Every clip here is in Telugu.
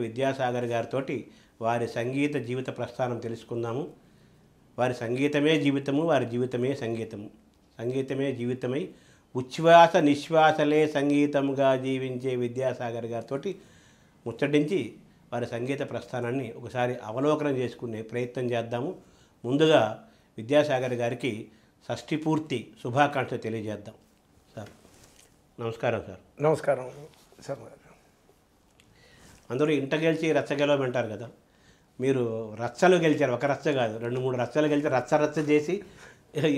విద్యాసాగర్ గారితోటి వారి సంగీత జీవిత ప్రస్థానం తెలుసుకుందాము. వారి సంగీతమే జీవితము, వారి జీవితమే సంగీతము. సంగీతమే జీవితమై ఉచ్ఛ్వాస నిశ్వాసలే సంగీతంగా జీవించే విద్యాసాగర్ గారితో ముచ్చటించి వారి సంగీత ప్రస్థానాన్ని ఒకసారి అవలోకనం చేసుకునే ప్రయత్నం చేద్దాము. ముందుగా విద్యాసాగర్ గారికి షష్ఠి పూర్తి శుభాకాంక్షలు తెలియజేద్దాం. సార్ నమస్కారం. సార్ నమస్కారం సార్. అందరూ ఇంట గెలిచి రచ్చ గెలవమంటారు కదా, మీరు రచ్చలు గెలిచారు. ఒక రచ్చ కాదు, 2-3 రచ్చలు గెలిచి రచ్చ చేసి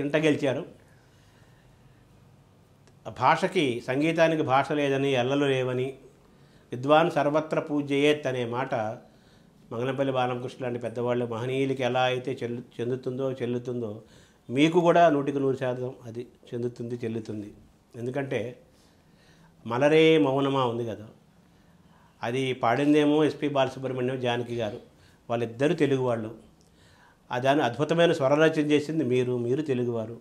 ఇంట గెలిచారు. భాషకి, సంగీతానికి భాష లేదని, ఎల్లలు లేవని, విద్వాన్ సర్వత్ర పూజ్యయేత్ అనే మాట మంగళంపల్లి బాలకృష్ణ లాంటి పెద్దవాళ్ళు మహనీయులకి ఎలా అయితే చెల్లుతుందో మీకు కూడా 100% అది చెల్లుతుంది. ఎందుకంటే మలరే మౌనమా ఉంది కదా, అది పాడిందేమో ఎస్పి బాలసుబ్రహ్మణ్యం, జానకి గారు. వాళ్ళిద్దరూ తెలుగువాళ్ళు. దాన్ని అద్భుతమైన స్వరరచన చేసింది మీరు తెలుగువారు.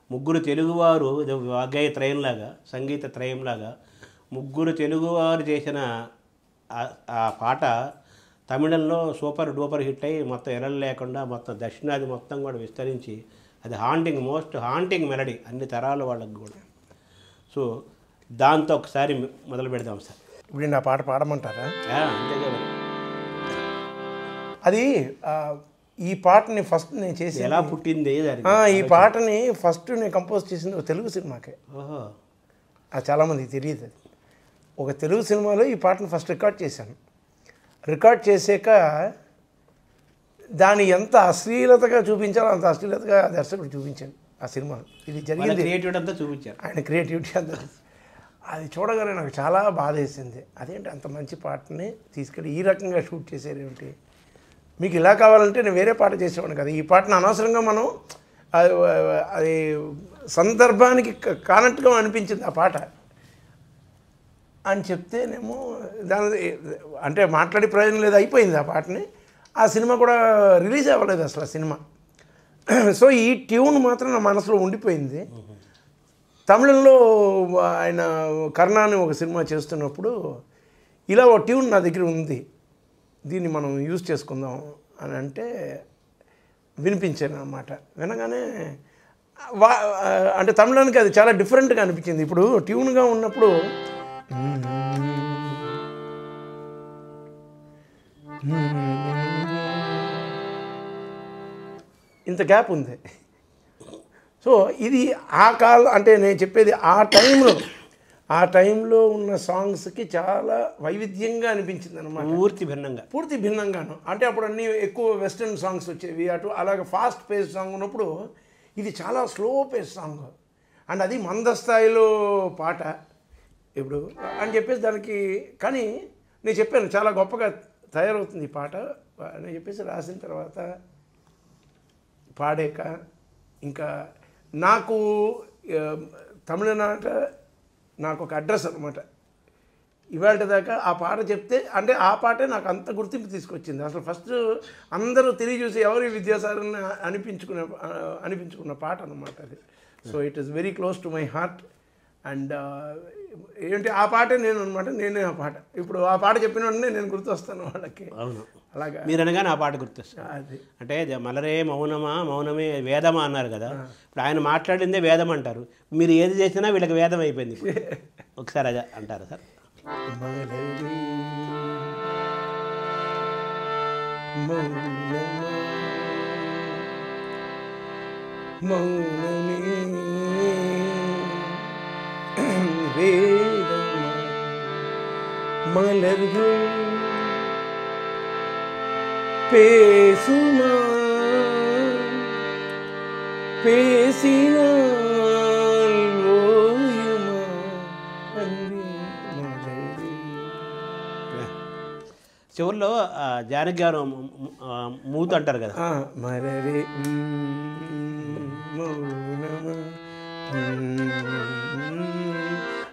ముగ్గురు తెలుగువారు వాగ్గేయ త్రయంలాగా, సంగీత త్రయంలాగా ముగ్గురు తెలుగువారు చేసిన ఆ పాట తమిళంలో సూపర్ డూపర్ హిట్ అయ్యి మొత్తం ఎరలు లేకుండా మొత్తం దక్షిణాది మొత్తం కూడా విస్తరించి అది మోస్ట్ హాంటింగ్ మెలడీ అన్ని తరాల వాళ్ళకు కూడా. సో దాంతో ఒకసారి మొదలు పెడదాం సార్. ఇప్పుడు నా పాట పాడమంటారా? అంతే కదా. అది ఈ పాటని ఫస్ట్ నేను చేసి ఎలా పుట్టింది ఈ పాటని ఫస్ట్ నేను కంపోజ్ చేసింది ఒక తెలుగు సినిమాకే. ఓహో, అది చాలామందికి తెలియదు. అది ఒక తెలుగు సినిమాలో ఈ పాటను ఫస్ట్ రికార్డ్ చేశాను. రికార్డ్ చేసాక దాన్ని ఎంత అశ్లీలతగా చూపించాలో అంత అశ్లీలతగా దర్శకుడు చూపించాను ఆ సినిమాలో. ఇది జరిగింది, క్రియేటివిటీ అంతా చూపించారు, ఆయన క్రియేటివిటీ అంతా. అది చూడగానే నాకు చాలా బాధ వేసింది. అదేంటి అంత మంచి పాటని తీసుకెళ్ళి ఈ రకంగా షూట్ చేసేది ఏమిటి? మీకు ఇలా కావాలంటే నేను వేరే పాట చేసేవాడిని కదా. ఈ పాటను అనవసరంగా మనం అది సందర్భానికి కానట్టుగా అనిపించింది ఆ పాట అని చెప్తేనేమో దాని అంటే మాట్లాడే ప్రయోజనం లేదు, అయిపోయింది ఆ పాటని. ఆ సినిమా కూడా రిలీజ్ అవ్వలేదు అసలు ఆ సినిమా. సో ఈ ట్యూన్ మాత్రం నా మనసులో ఉండిపోయింది. తమిళంలో ఆయన కర్ణ అని ఒక సినిమా చేస్తున్నప్పుడు ఇలా ఒక ట్యూన్ నా దగ్గర ఉంది, దీన్ని మనం యూజ్ చేసుకుందాం అని అంటే వినిపించాను అన్నమాట. వినగానే అంటే తమిళానికి అది చాలా డిఫరెంట్గా అనిపించింది. ఇప్పుడు ట్యూన్గా ఉన్నప్పుడు ఇంత గ్యాప్ ఉంది. సో ఇది ఆ అంటే నేను చెప్పేది ఆ టైంలో ఉన్న సాంగ్స్కి చాలా వైవిధ్యంగా అనిపించింది అనమాట. పూర్తి భిన్నంగాను. అంటే అప్పుడు అన్నీ ఎక్కువ వెస్ట్రన్ సాంగ్స్ వచ్చేవి, అలాగే ఫాస్ట్ పేస్ సాంగ్ ఉన్నప్పుడు ఇది చాలా స్లో పేస్ సాంగ్ అండ్ అది మందస్థాయిలో పాట ఇప్పుడు అని చెప్పేసి దానికి. కానీ నేను చెప్పాను చాలా గొప్పగా తయారవుతుంది ఈ పాట అని చెప్పేసి రాసిన తర్వాత పాడాక ఇంకా నాకు తమిళనాట నాకు ఒక అడ్రస్ అనమాట. ఇవాళ దాకా ఆ పాట చెప్తే అంటే ఆ పాటే నాకు అంత గుర్తింపు తీసుకొచ్చింది. అసలు ఫస్ట్ అందరూ తెలియజూసి ఎవరి విద్యాసాగర్ని అనిపించుకున్న పాట అనమాట అది. So it is very close to my heart. And ఏంటి ఆ పాటే నేను అనమాట, నేనే ఆ పాట. ఇప్పుడు ఆ పాట చెప్పిన వెంటనే నేను గుర్తొస్తాను వాళ్ళకి. అవును, అలాగా మీరు అనగానే ఆ పాట గుర్తొస్తాను. అది అంటే మలరే మౌనమే వేదమా అన్నారు కదా, ఇప్పుడు ఆయన మాట్లాడిందే వేదం అంటారు. మీరు ఏది చేసినా వీళ్ళకి వేదం అయిపోయింది. ఒకసారి అదే అంటారా సార్? மலர்கள் பேசுமா பேசினால் ஓயுமா చివరిలో జానకి గారు మూత అంటారు కదా, మరరే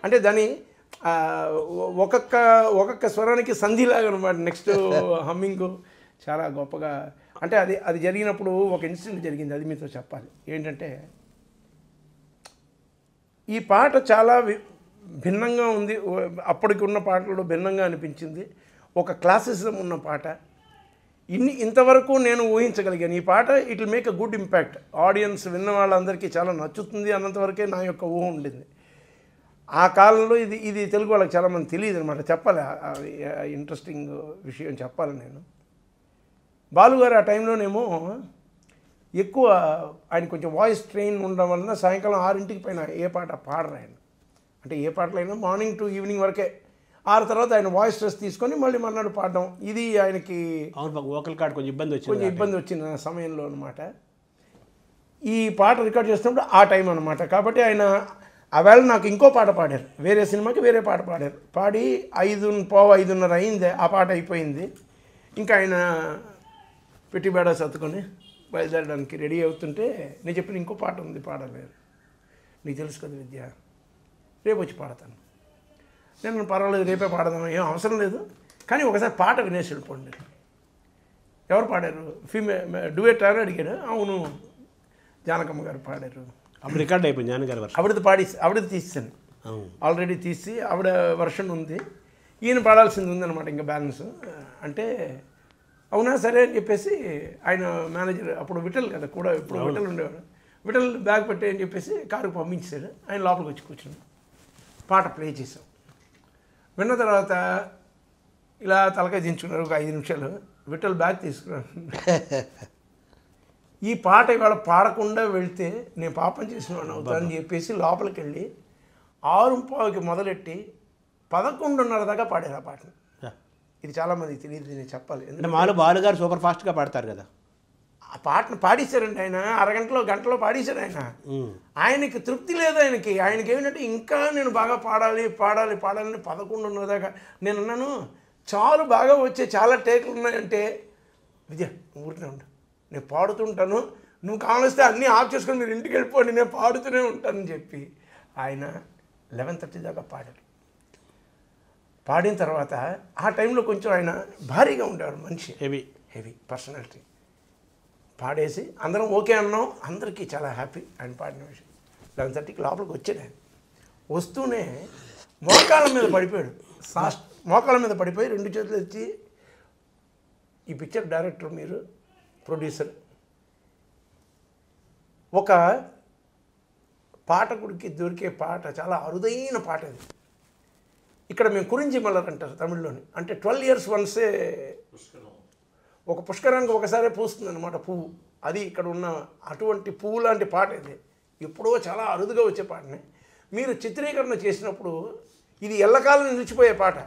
అంటే దాని ఒక్కొక్క స్వరానికి సంధిలాగా అనమాట. నెక్స్ట్ హమ్మింగ్ చాలా గొప్పగా. అంటే అది జరిగినప్పుడు ఒక ఇన్సిడెంట్ జరిగింది, అది మీతో చెప్పాలి. ఏంటంటే ఈ పాట చాలా భిన్నంగా ఉంది, అప్పటికి ఉన్న పాటల్లో భిన్నంగా అనిపించింది. ఒక క్లాసిజం ఉన్న పాట. ఇంతవరకు నేను ఊహించగలిగాను ఈ పాట it will make a good impact, audience విన్న వాళ్ళందరికీ చాలా నచ్చుతుంది అన్నంతవరకే నా యొక్క ఊహ ఉండింది. ఆ కాలంలో ఇది తెలుగు వాళ్ళకి చాలామంది తెలియదు అనమాట. చెప్పాలి, ఇంట్రెస్టింగ్ విషయం చెప్పాలి నేను. బాలుగారు ఆ టైంలోనేమో ఎక్కువ ఆయన కొంచెం వాయిస్ ట్రైన్ ఉండడం వలన సాయంకాలం 6 పైన ఏ పాట పాడరు ఆయన. అంటే ఏ పాటలైనా మార్నింగ్ టు ఈవినింగ్ వరకే. 6 తర్వాత ఆయన వాయిస్ స్ట్రెస్ తీసుకొని మళ్ళీ మర్నాడు పాడడం, ఇది ఆయనకి వోకల్ కార్డ్ కొంచెం ఇబ్బంది వచ్చిన సమయంలో అనమాట. ఈ పాట రికార్డ్ చేస్తున్నప్పుడు ఆ టైం అనమాట. కాబట్టి ఆయన ఆవేళ నాకు ఇంకో పాట పాడారు, వేరే సినిమాకి వేరే పాట పాడారు. పాడి 5:15 అయింది, ఆ పాట అయిపోయింది. ఇంకా ఆయన పెట్టి బేడ సర్దుకొని బయలుదేరడానికి రెడీ అవుతుంటే నేను చెప్పిన ఇంకో పాట ఉంది, పాడలేదు. నీకు తెలుసు కదా విద్య, రేపు వచ్చి పాడతాను. నేను పర్వాలేదు రేపే పాడదాం, ఏం అవసరం లేదు, కానీ ఒకసారి పాట వినేసి వెళ్ళిపోండి. ఎవరు పాడారు? డ్యూయట్ అని అడిగాడు. అవును, జానకమ్మ గారు పాడారు. అప్పుడు రికార్డ్ అయిపోయింది జానకి గారు. ఆవిడది తీసాను, ఆల్రెడీ తీసి ఆవిడ వర్షన్ ఉంది, ఈయన పాడాల్సింది ఉందన్నమాట ఇంకా బ్యాలెన్స్. అంటే అవునా సరే అని చెప్పేసి ఆయన మేనేజర్, అప్పుడు విఠల్ కదా కూడా, ఇప్పుడు విఠల్ ఉండేవాడు, విఠల్ బ్యాగ్ పెట్టే అని చెప్పేసి కారుకు పంపించాడు. ఆయన లోపలికి వచ్చి కూర్చున్నాడు, పాట ప్లే చేసాం. విన్న తర్వాత ఇలా తలకాయ దించుకున్నారు ఒక 5 నిమిషాలు. విఠల్ బ్యాగ్ తీసుకున్నాను. ఈ పాట ఇవాళ పాడకుండా వెళ్తే నేను పాపం చేసిన వాడిని అవుతానని చెప్పేసి లోపలికి వెళ్ళి 6:15కి మొదలెట్టి 11:30 దాకా పాడారు ఆ పాటను. ఇది చాలామందికి తెలియదు, నేను చెప్పాలి. ఎందుకంటే బాలుగారు సూపర్ ఫాస్ట్గా పాడతారు కదా. ఆ పాటను పాడేశారండి ఆయన, గంటలో పాడేశారు ఆయన. ఆయనకి తృప్తి లేదు, ఆయనకి ఏమిటంటే ఇంకా నేను బాగా పాడాలి 11:30 దాకా. నేను అన్నాను చాలు, బాగా వచ్చే చాలా టేకులు ఉన్నాయంటే, విజయ్ ఊరినే ఉండు, నేను పాడుతుంటాను, నువ్వు కావలిస్తే అన్నీ ఆఫ్ చేసుకొని మీరు ఇంటికి వెళ్ళిపోండి, నేను పాడుతూనే ఉంటానని చెప్పి ఆయన 11:30 దాకా పాడారు. పాడిన తర్వాత ఆ టైంలో కొంచెం ఆయన భారీగా ఉండేవాడు మనిషి, హెవీ పర్సనాలిటీ. పాడేసి అందరం ఓకే అన్నాం, అందరికీ చాలా హ్యాపీ ఆయన పాడిన విషయం. 11:30కి లోపలికి వచ్చాడు. ఆయన వస్తూనే మోకాళ్ళ మీద పడిపోయాడు, మోకాళ్ళ మీద పడిపోయి 2 చేతులు ఎత్తి, ఈ పిక్చర్ డైరెక్టర్ మీరు, ప్రొడ్యూసర్, ఒక పాఠకుడికి దొరికే పాట చాలా అరుదైన పాట అది. ఇక్కడ మేము కురించి మల్లర్ అంటారు తమిళ్లోని, అంటే 12 years వన్సే ఒక పుష్కరానికి ఒకసారి పూస్తుంది అనమాట పువ్వు. అది ఇక్కడ ఉన్న అటువంటి పువ్వు లాంటి పాట ఇది, ఎప్పుడో చాలా అరుదుగా వచ్చే పాటని మీరు చిత్రీకరణ చేసినప్పుడు ఇది ఎల్లకాలం నిలిచిపోయే పాట.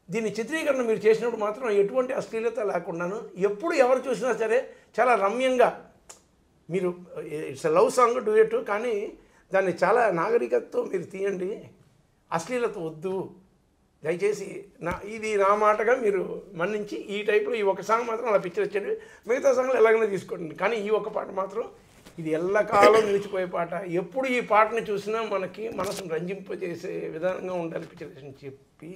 దీన్ని చిత్రీకరణ మీరు చేసినప్పుడు మాత్రం ఎటువంటి అశ్లీలత లేకుండాను, ఎప్పుడు ఎవరు చూసినా సరే చాలా రమ్యంగా, మీరు ఇట్స్ లవ్ సాంగ్ డ్యూయట్, కానీ దాన్ని చాలా నాగరికతతో మీరు తీయండి, అశ్లీలత వద్దు దయచేసి, ఇది నా మాటగా మీరు మన్నించి ఈ టైప్లో ఈ ఒక సాంగ్ మాత్రం అలా పిక్చర్ వచ్చేది, మిగతా సాంగ్లు ఎలాగైనా తీసుకోండి, కానీ ఈ ఒక పాట మాత్రం ఇది ఎల్లకాలం నిలిచిపోయే పాట. ఎప్పుడు ఈ పాటని చూసినా మనకి మనసును రంజింపజేసే విధానంగా ఉండాలి పిక్చరేషన్ చెప్పి,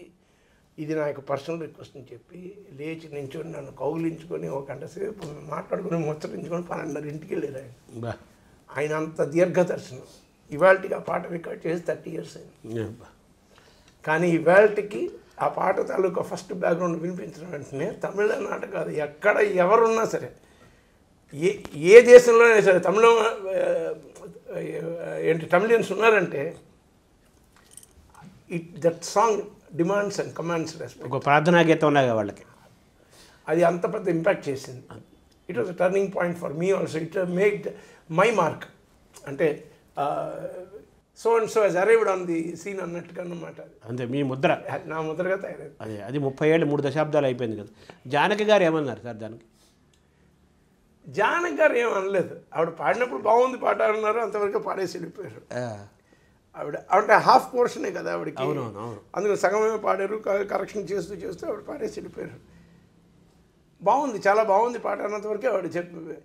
ఇది నా యొక్క పర్సనల్ రిక్వెస్ట్ అని చెప్పి లేచి నించుని నన్ను కౌగిలించుకొని ఒక గంట సేపు మాట్లాడుకొని ముచ్చరించుకొని 12:30కి వెళ్ళారు ఆయన. ఆయన అంత దీర్ఘదర్శనం. ఇవాళకి ఆ పాట రికార్డ్ చేసి 30 years అయింది. కానీ ఇవాళకి ఆ పాట తాలూకా ఫస్ట్ బ్యాక్గ్రౌండ్ వినిపించిన వెంటనే తమిళనాట కాదు, ఎక్కడ ఎవరున్నా సరే, ఏ దేశంలోనే సరే, తమిళియన్స్ ఉన్నారంటే that song demands and commands respect. ఒక ప్రార్థనా గీతం ఉన్నాగా వాళ్ళకి, అది అంత పెద్ద ఇంపాక్ట్ చేసింది. It was a turning point for me also. It made my mark, అంటే so and so he's arrived on the scene అన్నట్టుగా అన్నమాట. అంతే, మీ ముద్ర, నా ముద్రగా తయారైంది. అది 30 ఏళ్ళు 3 దశాబ్దాలు అయిపోయింది కదా. జానకి గారు ఏమన్నారు సార్ దానికి? జానకి గారు ఏమనలేదు, ఆవిడ పాడినప్పుడు బాగుంది పాట అన్నారు, అంతవరకు పాడేసి వెళ్ళిపోయారు. ఆవిడ అంటే హాఫ్ పోర్షనే కదా ఆవిడకి, అందులో సగమే పాడారు, కరెక్షన్ చేస్తూ ఆవిడ పాడేసి వెళ్ళిపోయారు. బాగుంది, చాలా బాగుంది పాట అన్నంతవరకే ఆవిడ చెప్పి,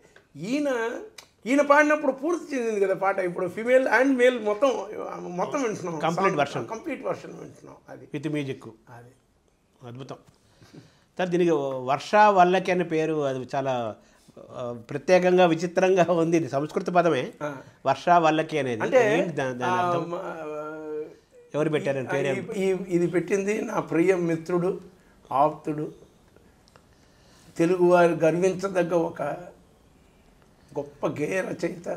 ఈయన పాడినప్పుడు పూర్తి చెందింది కదా పాట. ఇప్పుడు ఫిమేల్ అండ్ మేల్ మొత్తం వింటున్నాం, కంప్లీట్ వర్షన్ వింటున్నాం. అది విత్ మ్యూజిక్, అది అద్భుతం సార్. దీనికి వర్షా వల్లకి అనే పేరు, అది చాలా ప్రత్యేకంగా విచిత్రంగా ఉంది. ఇది సంస్కృత పదమే, వర్షా వల్లకి అనేది. అంటే ఎవరు పెట్టారని పేరు? ఇది పెట్టింది నా ప్రియ మిత్రుడు ఆప్తుడు, తెలుగువారు గర్వించదగ్గ ఒక గొప్ప గేయ రచయిత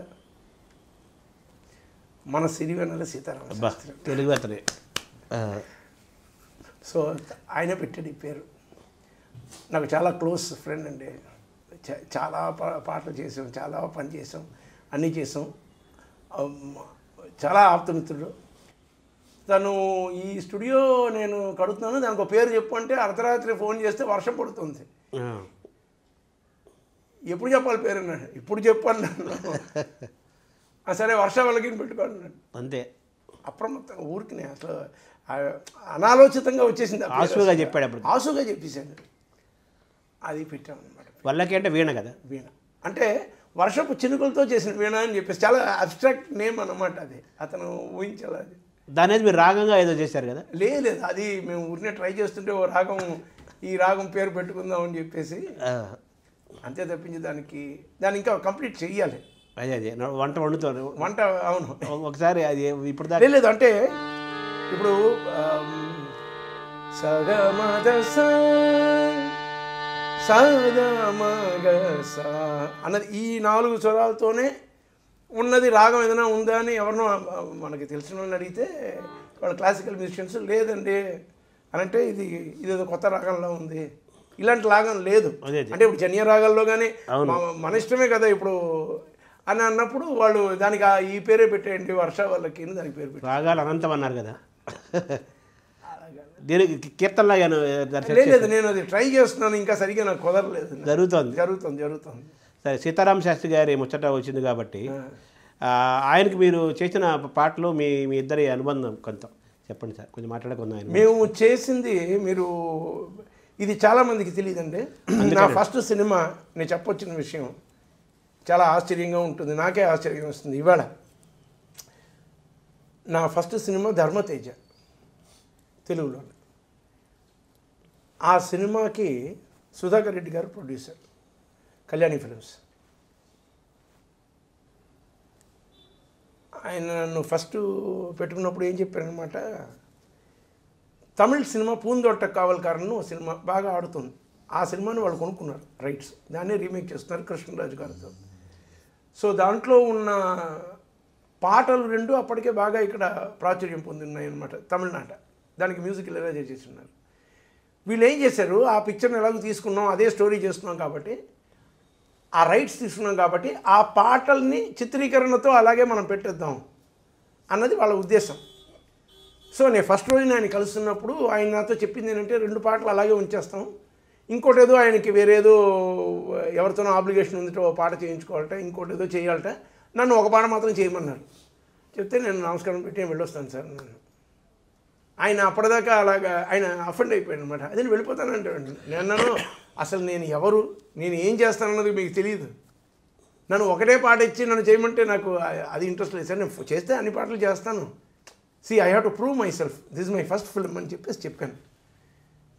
మన సిరివెన్నెల సీతారామ శాస్త్రి. తెలుగు అతనే. సో ఆయన పెట్టాడు ఈ పేరు. నాకు చాలా క్లోజ్ ఫ్రెండ్ అండి. చాలా పాటలు చేసాం, చాలా పని చేసాం, అన్నీ చేసాం. చాలా ఆప్తమిత్రుడు తను. ఈ స్టూడియో నేను కడుతున్నాను, దానికి ఒక పేరు చెప్పు అంటే అర్ధరాత్రి ఫోన్ చేస్తే వర్షం పడుతుంది. ఎప్పుడు చెప్పాలి పేరు అన్నాడు. ఇప్పుడు చెప్పు అన్నాను. సరే వర్షావళకి పెట్టుకోండి అంతే. అప్రమత్తంగా ఊరికి అసలు అనాలోచితంగా వచ్చేసింది. ఆసుగా చెప్పాడు అప్పుడు. ఆసుగా చెప్పేశాను. అది పెట్టామన్నమాట. వాళ్ళకి అంటే వీణ కదా. వీణ అంటే వర్షపు చినుకులతో చేసిన వీణ అని చెప్పేసి చాలా అబ్స్ట్రాక్ట్ నేమ్ అన్నమాట. అది అతను ఊహించాలి. అది దాని మీరు రాగంగా ఏదో చేశారు కదా. లేదు, అది మేము ఊరినే ట్రై చేస్తుంటే ఓ రాగం, ఈ రాగం పేరు పెట్టుకుందాం అని చెప్పేసి అంతే తప్పించి దాన్ని ఇంకా కంప్లీట్ చెయ్యాలి. అదే వంట వండుతారు. వంట అవును. ఒకసారి అది ఇప్పుడు లేదు అంటే ఇప్పుడు సగమద సగమగ అన్నది ఈ 4 స్వరాలతోనే ఉన్నది. రాగం ఏదైనా ఉందా అని ఎవరినో మనకి తెలిసిన వాళ్ళని అడిగితే వాళ్ళు క్లాసికల్ మ్యూజిషియన్స్ లేదండి అని అంటే ఇదేదో కొత్త రాగంలో ఉంది, ఇలాంటి రాగం లేదు అంటే ఇప్పుడు జన్య రాగాల్లో కానీ మన ఇష్టమే కదా ఇప్పుడు అని అన్నప్పుడు వాళ్ళు దానికి ఈ పేరే పెట్టేయండి వర్ష వాళ్ళకి దానికి పేరు పెట్టి. రాగాలు అనంతం అన్నారు కదా. దీనికి కీర్తనలాగా లేదు, నేను అది ట్రై చేస్తున్నాను, ఇంకా సరిగ్గా నాకు కుదరలేదు. జరుగుతుంది. సరే, సీతారామ శాస్త్రి గారి ముచ్చట వచ్చింది కాబట్టి ఆయనకి మీరు చేసిన పాటలు మీ ఇద్దరి అనుబంధం కొంత చెప్పండి సార్, కొంచెం మాట్లాడుకుందాం. మేము చేసింది ఇది చాలామందికి తెలియదండి. నా ఫస్ట్ సినిమా నేను చెప్పొచ్చిన విషయం చాలా ఆశ్చర్యంగా ఉంటుంది, నాకే ఆశ్చర్యం వస్తుంది ఇవాళ. నా ఫస్ట్ సినిమా ధర్మతేజ తెలుగులో. ఆ సినిమాకి సుధాకర్ రెడ్డి గారు ప్రొడ్యూసర్, కళ్యాణి ఫిల్మ్స్. ఆయన నన్ను ఫస్ట్ పెట్టుకున్నప్పుడు ఏం చెప్పారనమాట, తమిళ సినిమా పూందొట్ట కావల్కారన్ సినిమా బాగా ఆడుతుంది, ఆ సినిమాని వాళ్ళు కొనుక్కున్నారు రైట్స్, దాన్ని రీమేక్ చేస్తున్నారు కృష్ణరాజు గారితో. సో దాంట్లో ఉన్న పాటలు 2 అప్పటికే బాగా ఇక్కడ ప్రాచుర్యం పొందినాయి అన్నమాట తమిళనాట. దానికి మ్యూజిక్ ఇలా చేసి ఉన్నారు. వీళ్ళు ఏం చేశారు, ఆ పిక్చర్ని ఎలాగో తీసుకున్నాం, అదే స్టోరీ చేస్తున్నాం కాబట్టి, ఆ రైట్స్ తీసుకున్నాం కాబట్టి ఆ పాటల్ని చిత్రీకరణతో అలాగే మనం పెట్టేద్దాం అన్నది వాళ్ళ ఉద్దేశం. సో నేను ఫస్ట్ రోజు ఆయన కలుస్తున్నప్పుడు ఆయన నాతో చెప్పింది ఏంటంటే 2 పాటలు అలాగే ఉంచేస్తాం, ఇంకోటి ఏదో ఆయనకి వేరేదో ఎవరితోనో ఆబ్లిగేషన్ ఉందిటో ఓ పాట చేయించుకోవాలట, ఇంకోటి ఏదో చేయాలట, నన్ను ఒక పాట మాత్రం చేయమన్నారు. చెప్తే నేను నమస్కారం పెట్టి నేను వెళ్ళొస్తాను సార్ నన్ను. ఆయన అప్పటిదాకా అలాగా ఆయన అఫెండ్ అయిపోయాడు అనమాట. అదే నేను వెళ్ళిపోతానంటే నేను అన్నాను, అసలు నేను ఎవరు, నేను ఏం చేస్తానన్నది మీకు తెలియదు, నన్ను ఒకటే పాట ఇచ్చి నన్ను చేయమంటే నాకు అది ఇంట్రెస్ట్ లేదు సార్, నేను చేస్తే అన్ని పాటలు చేస్తాను, I have to prove my self, this my first film అని చెప్పాను.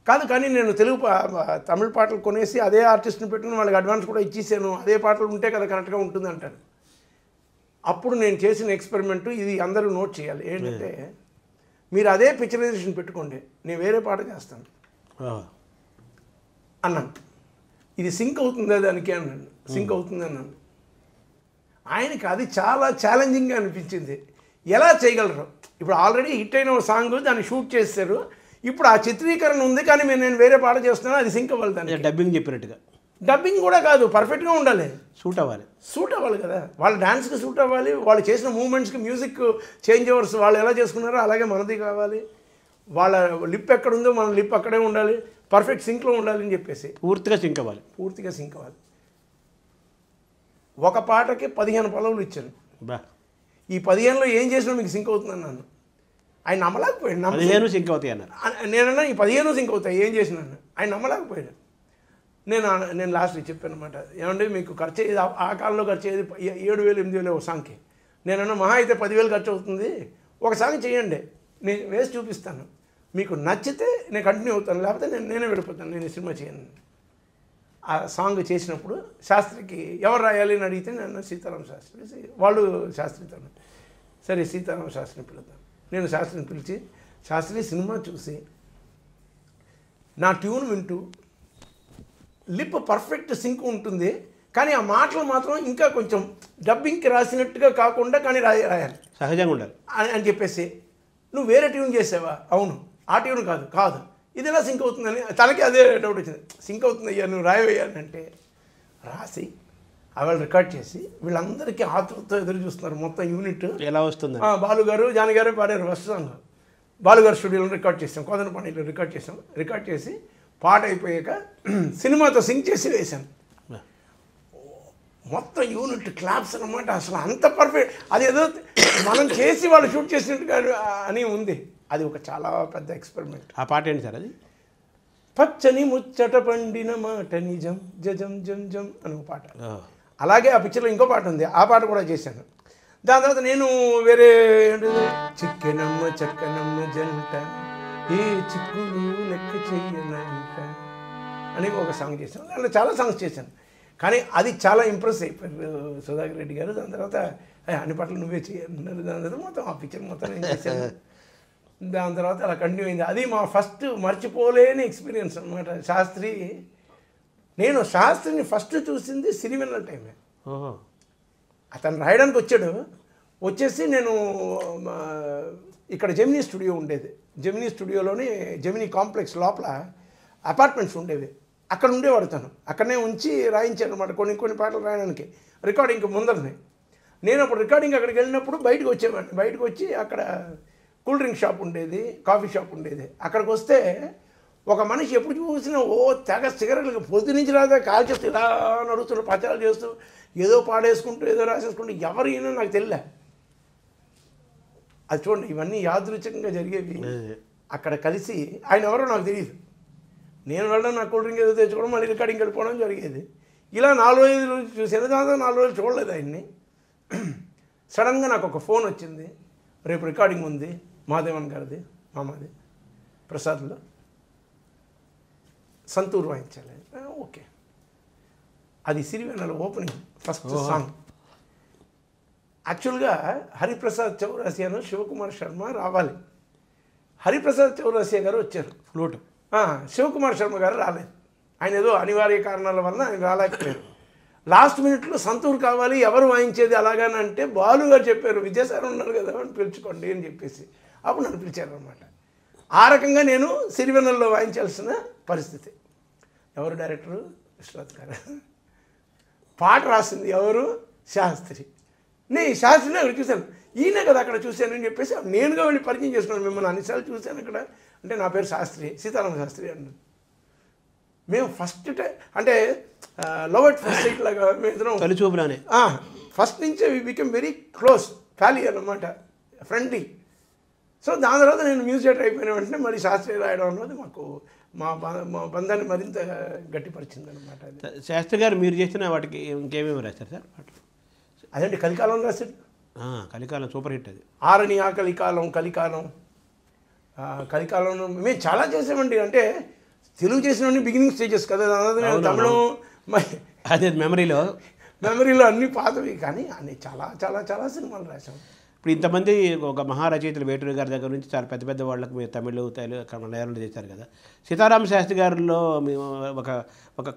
కాదు కానీ నేను తమిళ పాటలు కొనేసి అదే ఆర్టిస్ట్ని పెట్టుకుని వాళ్ళకి అడ్వాన్స్ కూడా ఇచ్చేసాను, అదే పాటలు ఉంటే కదా కరెక్ట్గా ఉంటుంది అంటారు. అప్పుడు నేను చేసిన ఎక్స్పెరిమెంటు ఇది అందరూ నోట్ చేయాలి, ఏంటంటే మీరు అదే పిక్చరైజేషన్ పెట్టుకోండి, నేను వేరే పాట చేస్తాను అన్నాను. ఇది సింక్ అవుతుందా దానికి అన్నాను. సింక్ అవుతుంది అన్నాను. ఆయనకి అది చాలా ఛాలెంజింగ్గా అనిపించింది. ఎలా చేయగలరు, ఇప్పుడు ఆల్రెడీ హిట్ అయిన సాంగ్ దాన్ని షూట్ చేశారు, ఇప్పుడు ఆ చిత్రీకరణ ఉంది కానీ నేను వేరే పాట చేస్తున్నాను, అది సింక్ అవ్వాలి. దాన్ని డబ్బింగ్ చెప్పినట్టుగా, డబ్బింగ్ కూడా కాదు, పర్ఫెక్ట్గా ఉండాలి, సూట్ అవ్వాలి కదా, వాళ్ళ డ్యాన్స్కి సూట్ అవ్వాలి, వాళ్ళు చేసిన మూమెంట్స్కి మ్యూజిక్ చేంజ్ ఓవర్స్ వాళ్ళు ఎలా చేసుకున్నారో అలాగే మనది కావాలి, వాళ్ళ లిప్ ఎక్కడుందో మన లిప్ అక్కడే ఉండాలి, పర్ఫెక్ట్ సింక్లో ఉండాలి అని చెప్పేసి పూర్తిగా సింక్ అవ్వాలి. ఒక పాటకి 15 పల్లవులు ఇచ్చాను. ఈ 15లో ఏం చేసినా మీకు సింక్ అవుతుందని నన్ను ఆయన నమ్మలేకపోయాడు. 15 సింక్ అవుతాయి అన్నారు. నేనన్నా ఈ 15 సింక్ అవుతాయి ఏం చేసినా ఆయన నమ్మలేకపోయాడు. నేను లాస్ట్కి చెప్పాను అనమాట, ఏమంటే మీకు ఖర్చు అయ్యేది ఆ కాలంలో ఖర్చు అయ్యేది 7,000-8,000 ఒక సాంగ్కి, నేనన్నా మహా అయితే 10,000 ఖర్చు అవుతుంది, ఒక సాంగ్ చేయండి, నేను వేసి చూపిస్తాను, మీకు నచ్చితే నేను కంటిన్యూ అవుతాను, లేకపోతే నేనే వెళ్ళిపోతాను, నేను ఈ సినిమా చేయను. ఆ సాంగ్ చేసినప్పుడు శాస్త్రికి ఎవరు రాయాలి అని అడిగితే నేను సీతారామ శాస్త్రి, వాళ్ళు శాస్త్రితో, సరే సీతారామ శాస్త్రిని పిలుద్దాం. నేను శాస్త్రిని పిలిచి, శాస్త్రి సినిమా చూసి నా ట్యూన్ వింటూ లిప్ పర్ఫెక్ట్ సింక్ ఉంటుంది, కానీ ఆ మాటలు మాత్రం ఇంకా కొంచెం డబ్బింగ్కి రాసినట్టుగా కాకుండా కానీ రాయాలి సహజంగా ఉండాలి అని చెప్పేసి, నువ్వు వేరే ట్యూన్ చేసావా? అవును. ఆ ట్యూన్ కాదు ఇది ఎలా సింక్ అవుతుందని తనకి అదే డౌట్ వచ్చింది. సింక్ అవుతుంది అయ్యా, నువ్వు రాయవేయాలంటే రాసి వాళ్ళు రికార్డ్ చేసి వీళ్ళందరికీ ఆతృతతో ఎదురు చూస్తున్నారు. మొత్తం యూనిట్ ఎలా వస్తుంది? బాలు గారు జాని గారే పాడారు ఫస్ట్ సాంగ్. బాలు గారు స్టూడియోలో రికార్డ్ చేసాం, కోదనపాణిలో రికార్డ్ చేసి పాట అయిపోయాక సినిమాతో సింక్ చేసి వేశాను. మొత్తం యూనిట్ క్లాప్స్ అన్నమాట. అసలు అంత పర్ఫెక్ట్, అది ఏదో మనం చేసి వాళ్ళు షూట్ చేసినట్టుగా అని ఉంది. అది ఒక చాలా పెద్ద ఎక్స్పెరిమెంట్. ఆ పాట ఏంటి సార్ అది? పచ్చని ముచ్చట పండిన మాట నిజం జజం జం జం అని ఒక పాట. అలాగే ఆ పిక్చర్లో ఇంకో పాట ఉంది, ఆ పాట కూడా చేశాను. దాని తర్వాత నేను వేరే చిక్కెనమ్మ చక్కనమ్మ జంట ఏ చిక్కులు లెక్క చెయ్యనంట అని ఒక సాంగ్ చేశాను. దాంట్లో చాలా సాంగ్స్ చేశాను, కానీ అది చాలా ఇంప్రెస్ అయిపోయారు సుధాకర్ రెడ్డి గారు. దాని తర్వాత అన్ని పాటలు నువ్వే చేయన్నారు. దాని తర్వాత మొత్తం ఆ పిక్చర్ మొత్తం నేను చేశాను. దాని తర్వాత అలా కంటిన్యూ అయింది. అది మా ఫస్ట్ మర్చిపోలేని ఎక్స్పీరియన్స్ అనమాట. నేను శాస్త్రిని ఫస్ట్ చూసింది సిరివెన్నెల టైమే. అతను రాయడానికి వచ్చేసి నేను ఇక్కడ జెమినీ స్టూడియో ఉండేది. జెమినీ స్టూడియోలోని జెమినీ కాంప్లెక్స్ లోపల అపార్ట్మెంట్స్ ఉండేవి. అక్కడ ఉండేవాడు తను. అక్కడనే ఉంచి రాయించాను అనమాట కొన్ని పాటలు రాయడానికి, రికార్డింగ్కి ముందరనే. నేను అప్పుడు రికార్డింగ్ అక్కడికి వెళ్ళినప్పుడు బయటకు వచ్చేవాడిని. బయటకు వచ్చి అక్కడ కూల్ డ్రింక్ షాప్ ఉండేది, కాఫీ షాప్ ఉండేది. అక్కడికి వస్తే ఒక మనిషి ఎప్పుడు చూసినా తెగ సిగరెట్లకు పొద్దు నుంచి రాగా కాల్చేస్తూ ఇలా నడుస్తూ ప్రచారాలు చేస్తూ ఏదో పాడేసుకుంటూ ఏదో రాసేసుకుంటూ ఎవరు ఈయన నాకు తెలియలే. అది చూడండి, ఇవన్నీ యాదృచ్ఛికంగా జరిగేవి. అక్కడ కలిసి ఆయన ఎవరో నాకు తెలియదు. నేను వెళ్ళడం, నా కూల్ డ్రింక్ ఏదో తెచ్చుకోవడం, మళ్ళీ రికార్డింగ్ వెళ్ళిపోవడం జరిగేది. ఇలా 4-5 రోజులు చూసాను. దాంతో 4 రోజులు చూడలేదు ఆయన్ని. సడన్గా నాకు ఒక ఫోన్ వచ్చింది, రేపు రికార్డింగ్ ఉంది మాదేవన్ గారిది, మామాది ప్రసాద్లో, సంతూర్ వాయించాలి. ఓకే. అది సిరివెన్నెల ఓపెనింగ్ ఫస్ట్ సాంగ్. యాక్చువల్గా హరిప్రసాద్ చౌరాసియాను శివకుమార్ శర్మ రావాలి. హరిప్రసాద్ చౌరాసియా గారు వచ్చారు ఫ్లూట్. శివకుమార్ శర్మ గారు రాలేదు. ఆయన ఏదో అనివార్య కారణాల వలన ఆయన రాలేకపోయారు. లాస్ట్ మినిట్లో సంతూర్ కావాలి, ఎవరు వాయించేది అలాగని అంటే బాలు గారు చెప్పారు, విద్యాసాగర్ ఉన్నారు కదా అని పిలుచుకోండి అని చెప్పేసి అప్పుడు నన్ను పిలిచారు అనమాట. ఆ రకంగా నేను సిరివెన్నెలలో వాయించాల్సిన పరిస్థితి. ఎవరు డైరెక్టరు? విశ్వనాథ్ గారు. పాట రాసింది ఎవరు? శాస్త్రి. నేను శాస్త్రిని అక్కడ చూశాను. ఈయన కదా అక్కడ చూశానని చెప్పేసి నేనుగా వెళ్ళి పరిచయం చేసుకున్నాను. మిమ్మల్ని అన్నిసార్లు చూశాను అక్కడ అంటే, నా పేరు శాస్త్రి, సీతారామ శాస్త్రి అన్నాను. మేము ఫస్ట్ టైం అంటే లవ్ ఎట్ ఫస్ట్ సైట్ లాగా మేము తొలిచూపులోనే ఫస్ట్ నుంచే వి బికమ్ వెరీ క్లోజ్, ఫ్యాలీ అన్నమాట, ఫ్రెండ్లీ. సో దాని తర్వాత నేను మ్యూజిక్ అయిపోయిన వెంటనే మరి శాస్త్రి రాయడం అన్నది మాకు మా బంధాన్ని మరింత గట్టిపరిచింది అనమాట. శాస్త్రి గారు మీరు చేసిన వాటికి ఇంకేమేమి రాశారు సార్ పాటలు? అదంటే కలికాలం రాశాడు. కలికాలం సూపర్ హిట్ అది. ఆరని ఆ కలికాలంలో మేము చాలా చేసామండి. అంటే తెలుగు చేసినవన్నీ బిగినింగ్ స్టేజెస్ కదా, తమిళం అదే మెమరీలో అన్నీ పాతవి, కానీ అన్ని చాలా చాలా చాలా సినిమాలు రాసాం. ఇప్పుడు ఇంతమంది ఒక మహారచయితలు వేటూరి గారి దగ్గర నుంచి చాలా పెద్ద పెద్ద వాళ్ళకి మీరు తమిళ మలయాళంలో చేశారు కదా. సీతారామ శాస్త్రి గారిలో మేము ఒక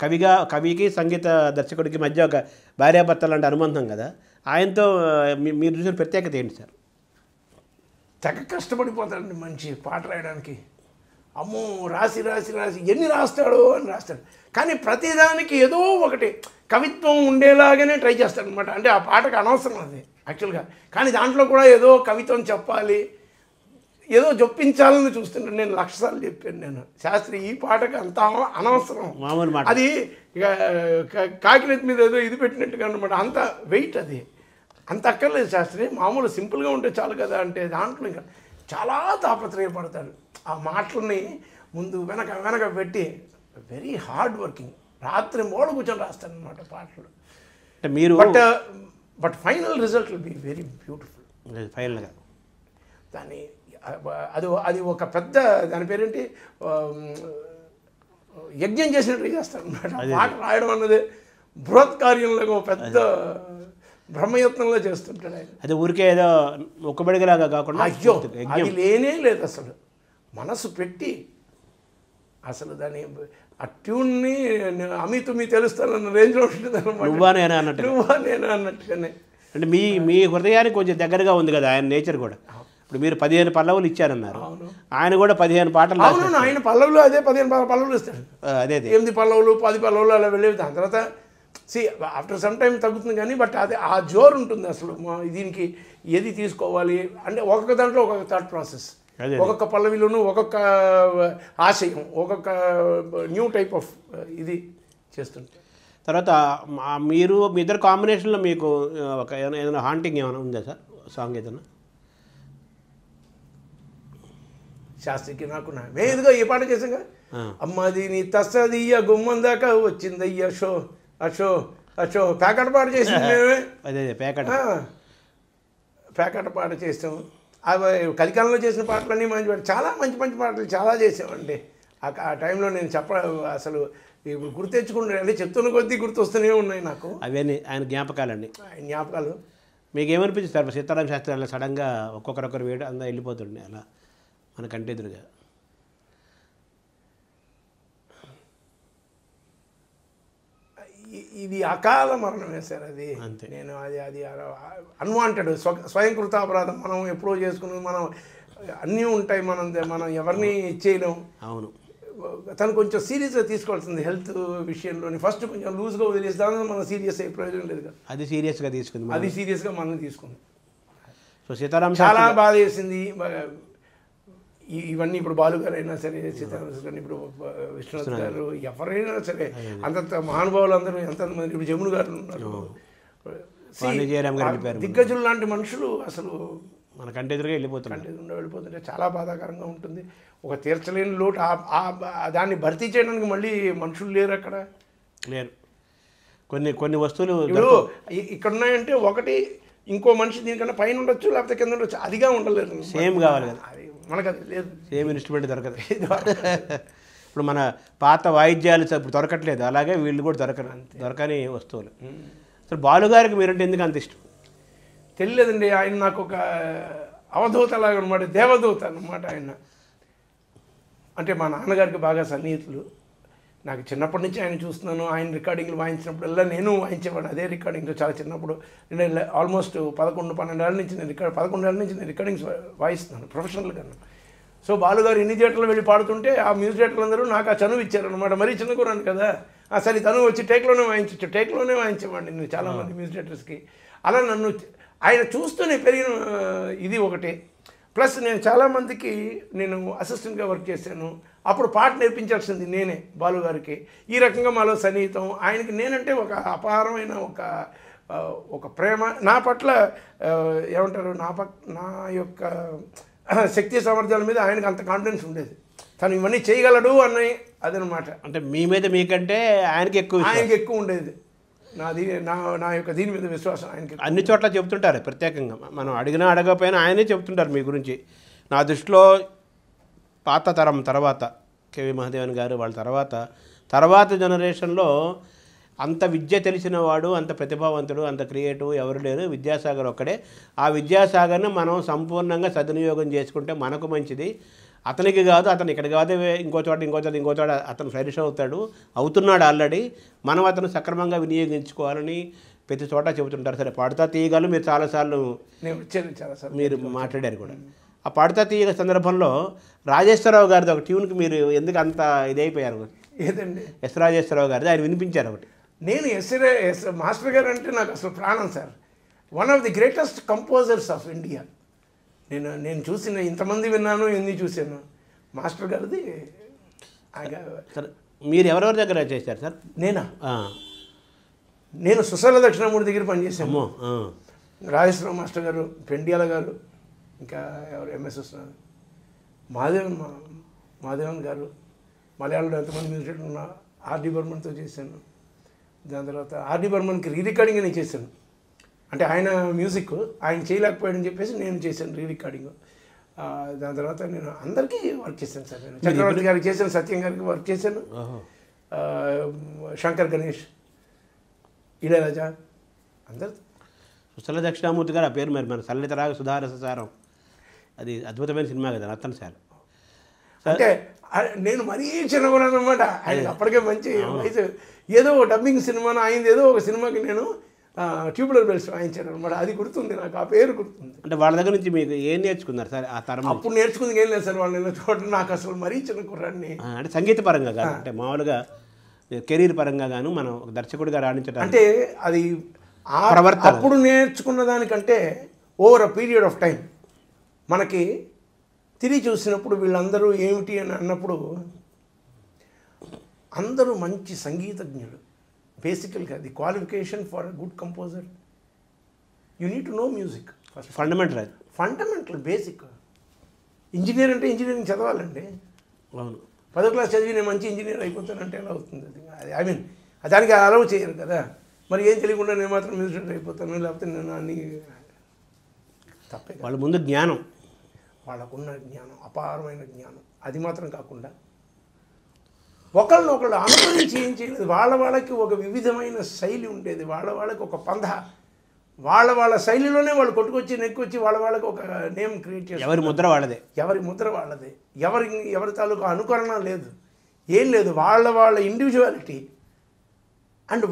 కవికి సంగీత దర్శకుడికి మధ్య ఒక భార్యాభర్త లాంటి అనుబంధం కదా. ఆయనతో మీరు చూసిన ప్రత్యేకత ఏంటి సార్? తెగ కష్టపడిపోతాడండి మనిషి పాట రాయడానికి. అమ్మో రాసి ఎన్ని రాస్తాడో అని రాస్తాడు, కానీ ప్రతిదానికి ఏదో ఒకటి కవిత్వం ఉండేలాగానే ట్రై చేస్తాడనమాట. అంటే ఆ పాటకు అనవసరం అది యాక్చువల్గా, కానీ దాంట్లో కూడా ఏదో కవిత్వం చెప్పాలి, ఏదో జొప్పించాలని చూస్తుంటాను. నేను 1,00,000 సార్లు చెప్పాను నేను, శాస్త్రి ఈ పాటకు అంత అనవసరం, అది ఇక కాకినెత్తి మీద ఏదో ఇది పెట్టినట్టుగా అనమాట, అంత వెయిట్ అది అంత అక్కర్లేదు శాస్త్రి, మామూలు సింపుల్గా ఉంటే చాలు కదా అంటే దాంట్లో ఇంకా చాలా తాపత్రయపడతాడు. ఆ మాటలని ముందు వెనక పెట్టి వెరీ హార్డ్ వర్కింగ్, రాత్రి మూల కూర్చొని రాస్తాను అనమాట పాటలు. మీరు but final result will be very beautiful. ఫైనల్గా దాన్ని అది ఒక పెద్ద దాని పేరేంటి యజ్ఞం చేసినట్టు చేస్తాను అనమాట. పాట రాయడం అన్నది బృహత్ కార్యంలో ఒక పెద్ద బ్రహ్మయత్నంలో చేస్తుంటాడు ఆయన. అది ఊరికే ఏదో ఒక్కబడిగలాగా కాకుండా అయ్యో అది లేనే లేదు అసలు. మనసు పెట్టి అసలు దాని ఆ ట్యూన్ని అమితు మీ తెలుస్తానన్న రేంజ్లో ఉంటుంది అనమాట. నువ్వా నేనా అన్నట్టు. నువ్వా నేనా అన్నట్టుగానే. అంటే మీ హృదయానికి కొంచెం దగ్గరగా ఉంది కదా ఆయన నేచర్ కూడా. ఇప్పుడు మీరు 15 పల్లవులు ఇచ్చారన్నారు, ఆయన కూడా 15 పాటలు అవును, ఆయన పల్లవులు అదే 15 పల్లవులు ఇస్తాడు. అదే 8 పల్లవులు 10 పల్లవులు అలా వెళ్ళేవి. దాని తర్వాత ఆఫ్టర్ సమ్ టైం తగ్గుతుంది కానీ బట్ అదే ఆ జోరు ఉంటుంది అసలు. దీనికి ఏది తీసుకోవాలి అంటే ఒక్కొక్క దాంట్లో ఒక్కొక్క థాట్ ప్రాసెస్, ఒక్కొక్క పల్లవిలోనూ ఒక్కొక్క ఆశయం, ఒక్కొక్క న్యూ టైప్ ఆఫ్ ఇది చేస్తుంటారు. తర్వాత మీ ఇద్దరు కాంబినేషన్లో మీకు ఒక ఏదైనా హాంటింగ్ ఏమైనా ఉందా సార్ సాంగ్ ఏదైనా? శాస్త్రికి నాకు మేదుగా ఈ పాట చేసాగా, అమ్మది నీ తస్సదియ్య గుమ్మం దాకా వచ్చిందయ్య షో అషో అషో ప్యాకెట్ పాట చేసింది మేమే. అదే ప్యాకెట్ పాట చేసాం. అవి కలికాలంలో చేసిన పాటలన్నీ మంచి పాటలు, చాలా మంచి మంచి పాటలు చాలా చేసామండి. ఆ టైంలో నేను అసలు ఇప్పుడు గుర్తు తెచ్చుకుంటే అంటే చెప్తున్న కొద్దీ గుర్తు వస్తూనే ఉన్నాయి నాకు అవన్నీ ఆయన జ్ఞాపకాలండి. ఆయన జ్ఞాపకాలు. మీకు ఏమనిపించింది సార్ సీతారామ శాస్త్రి అలా సడన్గా ఒక్కొక్కరొకరు వేడు అంతా వెళ్ళిపోతుండే అలా మన కంటి ఎదురుగా? ఇది అకాల మరణమే సార్. అది నేను అది అన్వాంటెడ్ స్వయంకృత అపరాధం. మనం ఎప్పుడో చేసుకుని మనం అన్నీ ఉంటాయి, మనం ఎవరిని ఇచ్చేయలేం. అవును, తను కొంచెం సీరియస్గా తీసుకోవాల్సింది హెల్త్ విషయంలోని. ఫస్ట్ కొంచెం లూజ్గా వదిలేస్తాను, మనం సీరియస్ అయ్యే ప్రయోజనం లేదు కదా. అది సీరియస్గా తీసుకుంది, అది సీరియస్గా మనం తీసుకుంది. సో సీతారామ చాలా బాధ వేసింది. ఇవన్నీ ఇప్పుడు బాలుగారు అయినా సరే, సీతారామ గారు, ఇప్పుడు విశ్వనాథ్ గారు, ఎవరైనా సరే అంతంత మహానుభావులు అందరూ ఎంతమంది, ఇప్పుడు జమును గారు ఉన్నారు, దిగ్గజులు లాంటి మనుషులు అసలు మన కంటి ఎదురుగా వెళ్ళిపోతుంటే చాలా బాధాకరంగా ఉంటుంది. ఒక తీర్చలేని లోటు. దాన్ని భర్తీ చేయడానికి మళ్ళీ మనుషులు లేరు, అక్కడ లేరు. కొన్ని వస్తువులు ఇప్పుడు ఇక్కడ ఉన్నాయంటే ఒకటి ఇంకో మనిషి దీనికన్నా పైన ఉండొచ్చు, లేకపోతే కింద ఉండొచ్చు, అదిగా ఉండలేదు. సేమ్ కావాలి కదా, మనకు అది లేదు. సేమ్ ఇన్స్ట్రుమెంట్ దొరకదు. ఇప్పుడు మన పాత వాయిద్యాలు ఇప్పుడు దొరకట్లేదు, అలాగే వీళ్ళు కూడా దొరకని వస్తువులు. అసలు బాలుగారికి మీరంటే ఎందుకు అంత ఇష్టం? తెలియలేదండి. ఆయన నాకు ఒక అవధూత లాగా అనమాట, దేవదూత అనమాట ఆయన. అంటే మా నాన్నగారికి బాగా సన్నిహితులు. నాకు చిన్నప్పటి నుంచి ఆయన చూస్తున్నాను. ఆయన రికార్డింగ్లు వాయించినప్పుడల్లా నేను వాయించేవాడు అదే రికార్డింగ్లో. చాలా చిన్నప్పుడు నేను ఆల్మోస్ట్ 11-12 ఏళ్ళ నుంచి 11 ఏళ్ళ నుంచి నేను రికార్డింగ్స్ వాయిస్తున్నాను ప్రొఫెషనల్గా. సో బాలుగారు ఎన్ని థియేటర్లు వెళ్ళి పాడుతుంటే ఆ మ్యూజిక్ డైరెక్టర్లు అందరూ నాకు ఆ చనువు ఇచ్చారనమాట. మరీ చిన్న కూరాను కదా, సరే తను వచ్చి టేక్లోనే వాయించేవాడిని నేను చాలామంది మ్యూజిక్ డైరెక్టర్స్కి. అలా నన్ను ఆయన చూస్తూనే పెరిగిన ఇది ఒకటి. ప్లస్ నేను చాలామందికి నేను అసిస్టెంట్గా వర్క్ చేశాను. అప్పుడు పాట నేర్పించాల్సింది నేనే బాలుగారికి. ఈ రకంగా మాలో సన్నిహితం. ఆయనకి నేనంటే ఒక అపారమైన ఒక ప్రేమ నా పట్ల. ఏమంటారు, నా యొక్క శక్తి సామర్థ్యాల మీద ఆయనకు అంత కాన్ఫిడెన్స్ ఉండేది. తను ఇవన్నీ చేయగలడు అన్నది అదనమాట. అంటే మీ మీద మీకంటే ఆయనకి ఎక్కువ ఉండేది. నా యొక్క దీని మీద విశ్వాసం ఆయనకి. అన్ని చోట్ల చెప్తుంటారు ప్రత్యేకంగా, మనం అడిగినా అడగకపోయినా ఆయనే చెప్తుంటారు మీ గురించి. నా దృష్టిలో పాత తరం తర్వాత కేవి మహాదేవన్ గారు వాళ్ళ తర్వాత జనరేషన్లో అంత విద్య తెలిసిన వాడు, అంత ప్రతిభావంతుడు, అంత క్రియేటివ్ ఎవరు లేరు, విద్యాసాగర్ ఒక్కడే. ఆ విద్యాసాగర్ని మనం సంపూర్ణంగా సద్వినియోగం చేసుకుంటే మనకు మంచిది. అతనికి కాదు, అతను ఇక్కడ కాదు, ఇంకో చోట అతను ఫ్లరిష్ అవుతున్నాడు ఆల్రెడీ. మనం అతను సక్రమంగా వినియోగించుకోవాలని ప్రతి చోట చెబుతుంటారు. సరే, పాడుతా తీయగలు మీరు చాలాసార్లు మీరు మాట్లాడారు కూడా. ఆ పాడుతా తీయగల సందర్భంలో రాజేశ్వరరావు గారిది ఒక ట్యూన్కి మీరు ఎందుకు అంత ఇదైపోయారు? ఏదండి? ఎస్ రాజేశ్వరరావు గారిది ఆయన వినిపించారు ఒకటి. నేను ఎస్ మాస్టర్ గారు అంటే నాకు అసలు ప్రాణం sir. One of the greatest composers of India. నేను చూసిన ఇంతమంది విన్నాను, ఎన్ని చూశాను. మాస్టర్ గారిది. సార్ మీరు ఎవరెవరి దగ్గర చేశారు సార్? నేను సుశల దక్షిణామూర్తి దగ్గర పనిచేశాను. రాజేశ్వరరావు మాస్టర్ గారు, పెండియాల గారు, ఇంకా ఎవరు ఎంఎస్ వస్తున్నారు, మాధవన్ గారు, మలయాళంలో ఎంతమంది మ్యూజిక్ ఉన్నా. ఆర్డి బర్మన్తో చేశాను. దాని తర్వాత ఆర్డి బర్మన్కి రికార్డింగ్ నేను చేశాను. అంటే ఆయన మ్యూజిక్ ఆయన చేయలేకపోయాడని చెప్పేసి నేను చేశాను రికార్డింగ్. దాని తర్వాత నేను అందరికీ వర్క్ చేశాను సార్. నేను చక్రవర్తి గారికి చేశాను, సత్యం గారికి వర్క్ చేశాను, శంకర్ గణేష్, ఇళయరాజా, అందరు. సుశల దక్షిణామూర్తి గారు ఆ పేరు మరి మన సల్లిత రాగ సుధారససారం, అది అద్భుతమైన సినిమా కదా, నర్తన సార్. అంటే నేను మరీ చిన్నగున్నాను అనమాట. ఆయన అప్పటికే మంచి వయసు. ఏదో డబ్బింగ్ సినిమాను ఆయనది ఏదో ఒక సినిమాకి నేను ట్యూబులర్ బెల్స్ వాయించాను అనమాట. అది గుర్తుంది నాకు, ఆ పేరు గుర్తుంది. అంటే వాళ్ళ దగ్గర నుంచి మీకు ఏం నేర్చుకున్నారు సార్ ఆ తరం? అప్పుడు నేర్చుకుంది ఏం లేదు సార్, వాళ్ళని చూడండి నాకు అసలు మరీ చిన్న కుర్రాడిని. అంటే సంగీత పరంగా కాదు, అంటే మామూలుగా కెరీర్ పరంగా గాను మనం ఒక దర్శకుడిగా రాణించడం అంటే అది అప్పుడు నేర్చుకున్న దానికంటే over a period of time మనకి తిరిగి చూసినప్పుడు వీళ్ళందరూ ఏమిటి అని అన్నప్పుడు అందరూ మంచి సంగీతజ్ఞులు. బేసికల్గా the qualification for a good composer you need to know music first. Fundamental basic. Engineer అంటే ఇంజనీరింగ్ చదవాలండి. అవును, 10వ క్లాస్ చదివి నేను మంచి ఇంజనీర్ అయిపోతానంటే ఎలా అవుతుంది అది? ఐ మీన్ దానికి అలవ్ చేయరు కదా. మరి ఏం తెలియకుండా నేను మాత్రం మ్యూజిక్ అయిపోతాను, లేకపోతే నేను అన్ని తప్పే. వాళ్ళ ముందు జ్ఞానం, వాళ్ళకున్న జ్ఞానం అపారమైన జ్ఞానం. అది మాత్రం కాకుండా ఒకళ్ళనొకళ్ళు అనుసరించి ఏం చేయలేదు. వాళ్ళకి ఒక వివిధమైన శైలి ఉండేది, వాళ్ళకి ఒక పంధ, వాళ్ళ శైలిలోనే వాళ్ళు కొట్టుకొచ్చి నెక్కొచ్చి వాళ్ళకి ఒక నేమ్ క్రియేట్ చేస్తారు. ఎవరి ముద్ర వాళ్ళదే. ఎవరి తాలూకు అనుకరణ లేదు, ఏం లేదు. వాళ్ళ ఇండివిజువాలిటీ. అండ్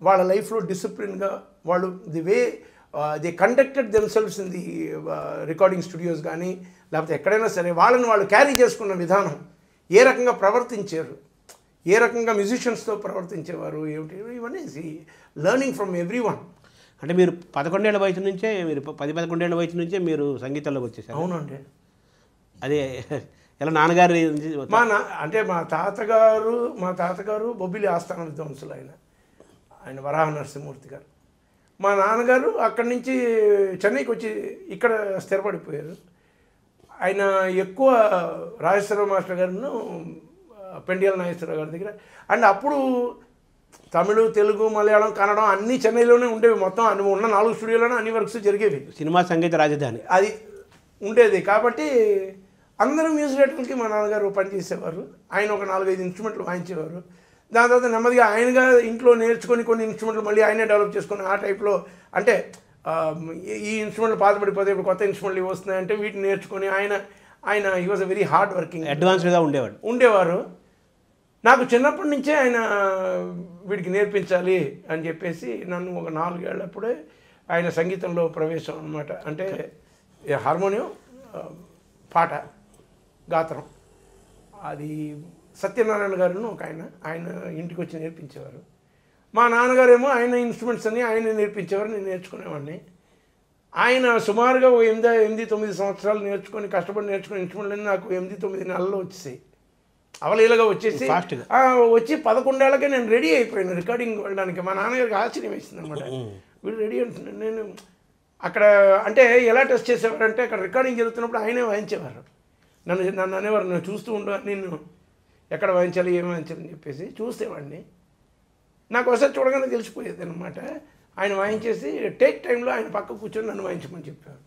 వాళ్ళ లైఫ్లో డిసిప్లిన్గా వాళ్ళు the way they conducted themselves in the recording studios కానీ లేకపోతే ఎక్కడైనా సరే వాళ్ళని వాళ్ళు క్యారీ చేసుకున్న విధానం, ఏ రకంగా ప్రవర్తించారు, ఏ రకంగా మ్యూజిషియన్స్తో ప్రవర్తించేవారు, ఏమిటి, ఇవన్నీ లెర్నింగ్ ఫ్రమ్ ఎవ్రీ వన్. అంటే మీరు 11 ఏళ్ల వయసు నుంచే, మీరు 10-11 ఏళ్ల వయసు నుంచే మీరు సంగీతంలోకి వచ్చేసారు? అవునండి. అదే ఎలా నాన్నగారు? అంటే మా తాతగారు బొబ్బిలి ఆస్థాన విద్వాంసులు. ఆయన వరాహ నరసింహమూర్తి గారు. మా నాన్నగారు అక్కడి నుంచి చెన్నైకి వచ్చి ఇక్కడ స్థిరపడిపోయారు. ఆయన ఎక్కువ రాజేశ్వరరావు మాస్టర్ గారును పెండియాల నాగేశ్వరరావు గారి దగ్గర. అండ్ అప్పుడు తమిళ, తెలుగు, మలయాళం, కన్నడం అన్నీ చెన్నైలోనే ఉండేవి. మొత్తం ఉన్న 4 స్టూడియోలోనే అన్ని వర్క్స్ జరిగేవి. సినిమా సంగీత రాజధాని అది ఉండేది. కాబట్టి అందరూ మ్యూజిక్ డైరెక్టర్కి మా నాన్నగారు పనిచేసేవారు. ఆయన ఒక 4-5 ఇన్స్ట్రుమెంట్లు వాయించేవారు. దాని తర్వాత నెమ్మదిగా ఆయనగా ఇంట్లో నేర్చుకొని కొన్ని ఇన్స్ట్రుమెంట్లు మళ్ళీ ఆయనే డెవలప్ చేసుకొని ఆ టైప్లో, అంటే ఈ ఇన్స్ట్రుమెంట్లు పాతపడిపోతే ఇప్పుడు కొత్త ఇన్స్ట్రుమెంట్లు ఇవి వస్తున్నాయంటే వీటిని నేర్చుకొని ఆయన he was a very hard working, అడ్వాన్స్డ్గా ఉండేవారు. నాకు చిన్నప్పటి నుంచే ఆయన వీడికి నేర్పించాలి అని చెప్పేసి నన్ను ఒక 4 ఏళ్ళప్పుడే ఆయన సంగీతంలో ప్రవేశం అనమాట. అంటే హార్మోనియం, పాట, గాత్రం. అది సత్యనారాయణ గారును ఒక ఆయన ఇంటికి వచ్చి నేర్పించేవారు. మా నాన్నగారేమో ఆయన ఇన్స్ట్రుమెంట్స్ అన్నీ ఆయన నేర్పించేవారు, నేను నేర్చుకునేవాడిని. ఆయన సుమారుగా 8-9 సంవత్సరాలు కష్టపడి నేర్చుకునే ఇన్స్ట్రుమెంట్లన్నీ నాకు 8-9 నెలల్లో వచ్చేసాయి. అవలీలగా వచ్చేసి వచ్చి 11 ఏళ్ళకే నేను రెడీ అయిపోయాను రికార్డింగ్ వెళ్ళడానికి. మా నాన్నగారికి ఆశ్చర్యం వేసింది అనమాట. వీడు రెడీ అంటున్నాను. నేను అక్కడ అంటే ఎలా టెస్ట్ చేసేవారంటే అక్కడ రికార్డింగ్ జరుగుతున్నప్పుడు ఆయనే వాయించేవారు. నన్ను అనేవారు, నేను చూస్తూ నేను ఎక్కడ వాయించాలి, ఏం వాయించాలని చెప్పేసి చూసేవాడిని. నాకు ఒకసారి చూడగానే తెలిసిపోయేది అనమాట. ఆయన వాయించేసి టేక్ టైంలో ఆయన పక్క కూర్చొని నన్ను వాయించమని చెప్పారు.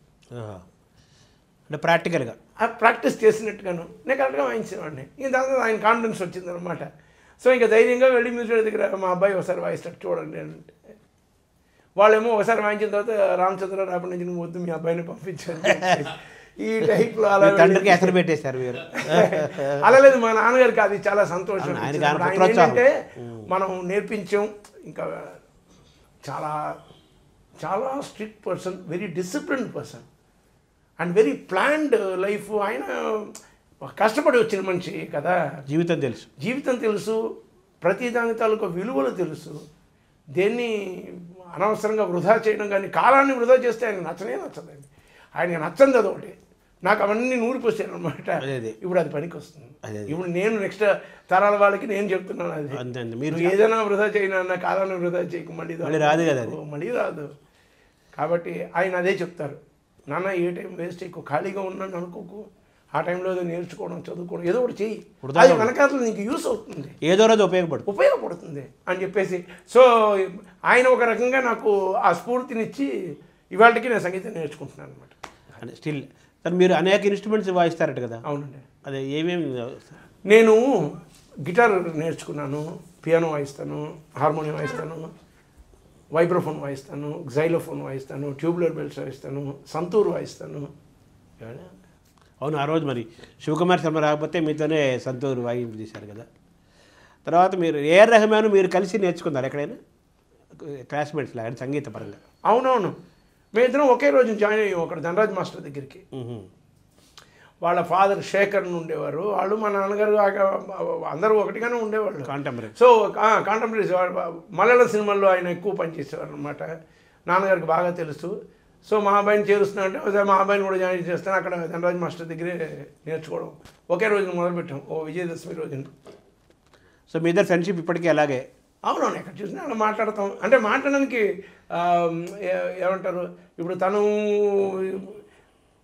అంటే ప్రాక్టికల్గా ప్రాక్టీస్ చేసినట్టుగాను నేను కరెక్ట్గా వాయించేవాడిని. ఇంక దాని ఆయన కాన్ఫిడెన్స్ వచ్చిందనమాట. సో ఇంకా ధైర్యంగా వెళ్ళి మ్యూజిక్ దగ్గర మా అబ్బాయి ఒకసారి వాయిస్తాడు చూడండి అంటే, వాళ్ళేమో ఒకసారి వాయించిన తర్వాత రామచంద్ర రేపటి నుంచి నువ్వు వద్దు, మీ అబ్బాయిని పంపించాను ఈ టైప్లో. అలా తండ్రికి ఎసరు పెట్టేశారు మీరు? అలా లేదు, మా నాన్నగారికి అది చాలా సంతోషం. ఆయన ఏంటంటే మనం నేర్పించాం. ఇంకా చాలా చాలా strict person, very disciplined person and very planned life. ఆయన కష్టపడి వచ్చిన మనిషి కదా, జీవితం తెలుసు, ప్రతి దాని తాలూకు విలువలు తెలుసు. దేన్ని అనవసరంగా వృధా చేయడం కానీ, కాలాన్ని వృధా చేస్తే ఆయన నచ్చదండి. ఆయనకి నచ్చంది అదొకటి. నాకు అవన్నీ నూరిపోసాను అనమాట. ఇప్పుడు అది పనికి వస్తుంది. ఇప్పుడు నేను నెక్స్ట్ తరాల వాళ్ళకి నేను చెప్తున్నాను, అది మీరు ఏదైనా వృధా చేయను, కాలాన్ని వృధా చేయకు, మళ్ళీ రాదు. కాబట్టి ఆయన అదే చెప్తారు, నాన్న ఏ టైం వేస్ట్ చేయకు, ఖాళీగా ఉన్నాను అనుకోకు, ఆ టైంలో ఏదో నేర్చుకోవడం, చదువుకోవడం, ఏదో ఒకటి చెయ్యి, అది వెనకాతలు నీకు యూస్ అవుతుంది, ఏదో రోజు ఉపయోగపడుతుంది అని చెప్పేసి. సో ఆయన ఒక రకంగా నాకు ఆ స్ఫూర్తినిచ్చి ఇవాళకి నేను సంగీతం నేర్చుకుంటున్నాను అనమాట. స్టిల్ మీరు అనేక ఇన్స్ట్రుమెంట్స్ వాయిస్తారట కదా? అవునండి. అదే ఏమేమి? నేను గిటార్ నేర్చుకున్నాను, పియానో వాయిస్తాను, హార్మోనియం వాయిస్తాను, వైబ్రోఫోన్ వాయిస్తాను, జైలోఫోన్ వాయిస్తాను, ట్యూబులర్ బెల్స్ వాయిస్తాను, సంతూర్ వాయిస్తాను. అవును, ఆ రోజు మరి శివకుమార్ శర్మ రాకపోతే మీతోనే సంతూర్ వాయింపు తీశారు కదా. తర్వాత మీరు ఏఆర్ రెహమాన్ మీరు కలిసి నేర్చుకున్నారు ఎక్కడైనా క్లాస్మేట్స్ లాగా సంగీత పరంగా? అవునవును, మేమిద్దరం ఒకే రోజు జాయిన్ అయ్యాం అక్కడ ధనరాజ్ మాస్టర్ దగ్గరికి. వాళ్ళ ఫాదర్ శేఖర్ ఉండేవారు, వాళ్ళు మా నాన్నగారు అందరూ ఒకటిగానే ఉండేవాళ్ళు. కాంటెంపరీ. సో కాంటెంపరీస్ మలయాళం సినిమాల్లో ఆయన ఎక్కువ పనిచేసేవారు అనమాట. నాన్నగారికి బాగా తెలుసు. సో మా అబ్బాయిని చేరుస్తున్నా అంటే మా అబ్బాయిని కూడా జాయిన్ చేస్తాను. అక్కడ ధనరాజ్ మాస్టర్ దగ్గరే నేర్చుకోవడం ఒకే రోజున మొదలుపెట్టాం, విజయదశమి రోజున. సో మీ ఇద్దరు ఫ్రెండ్షిప్ ఇప్పటికీ అలాగే? అవునవును, ఎక్కడ చూసినా అలా మాట్లాడతాం. అంటే మాట్లాడడానికి ఏమంటారు, ఇప్పుడు తను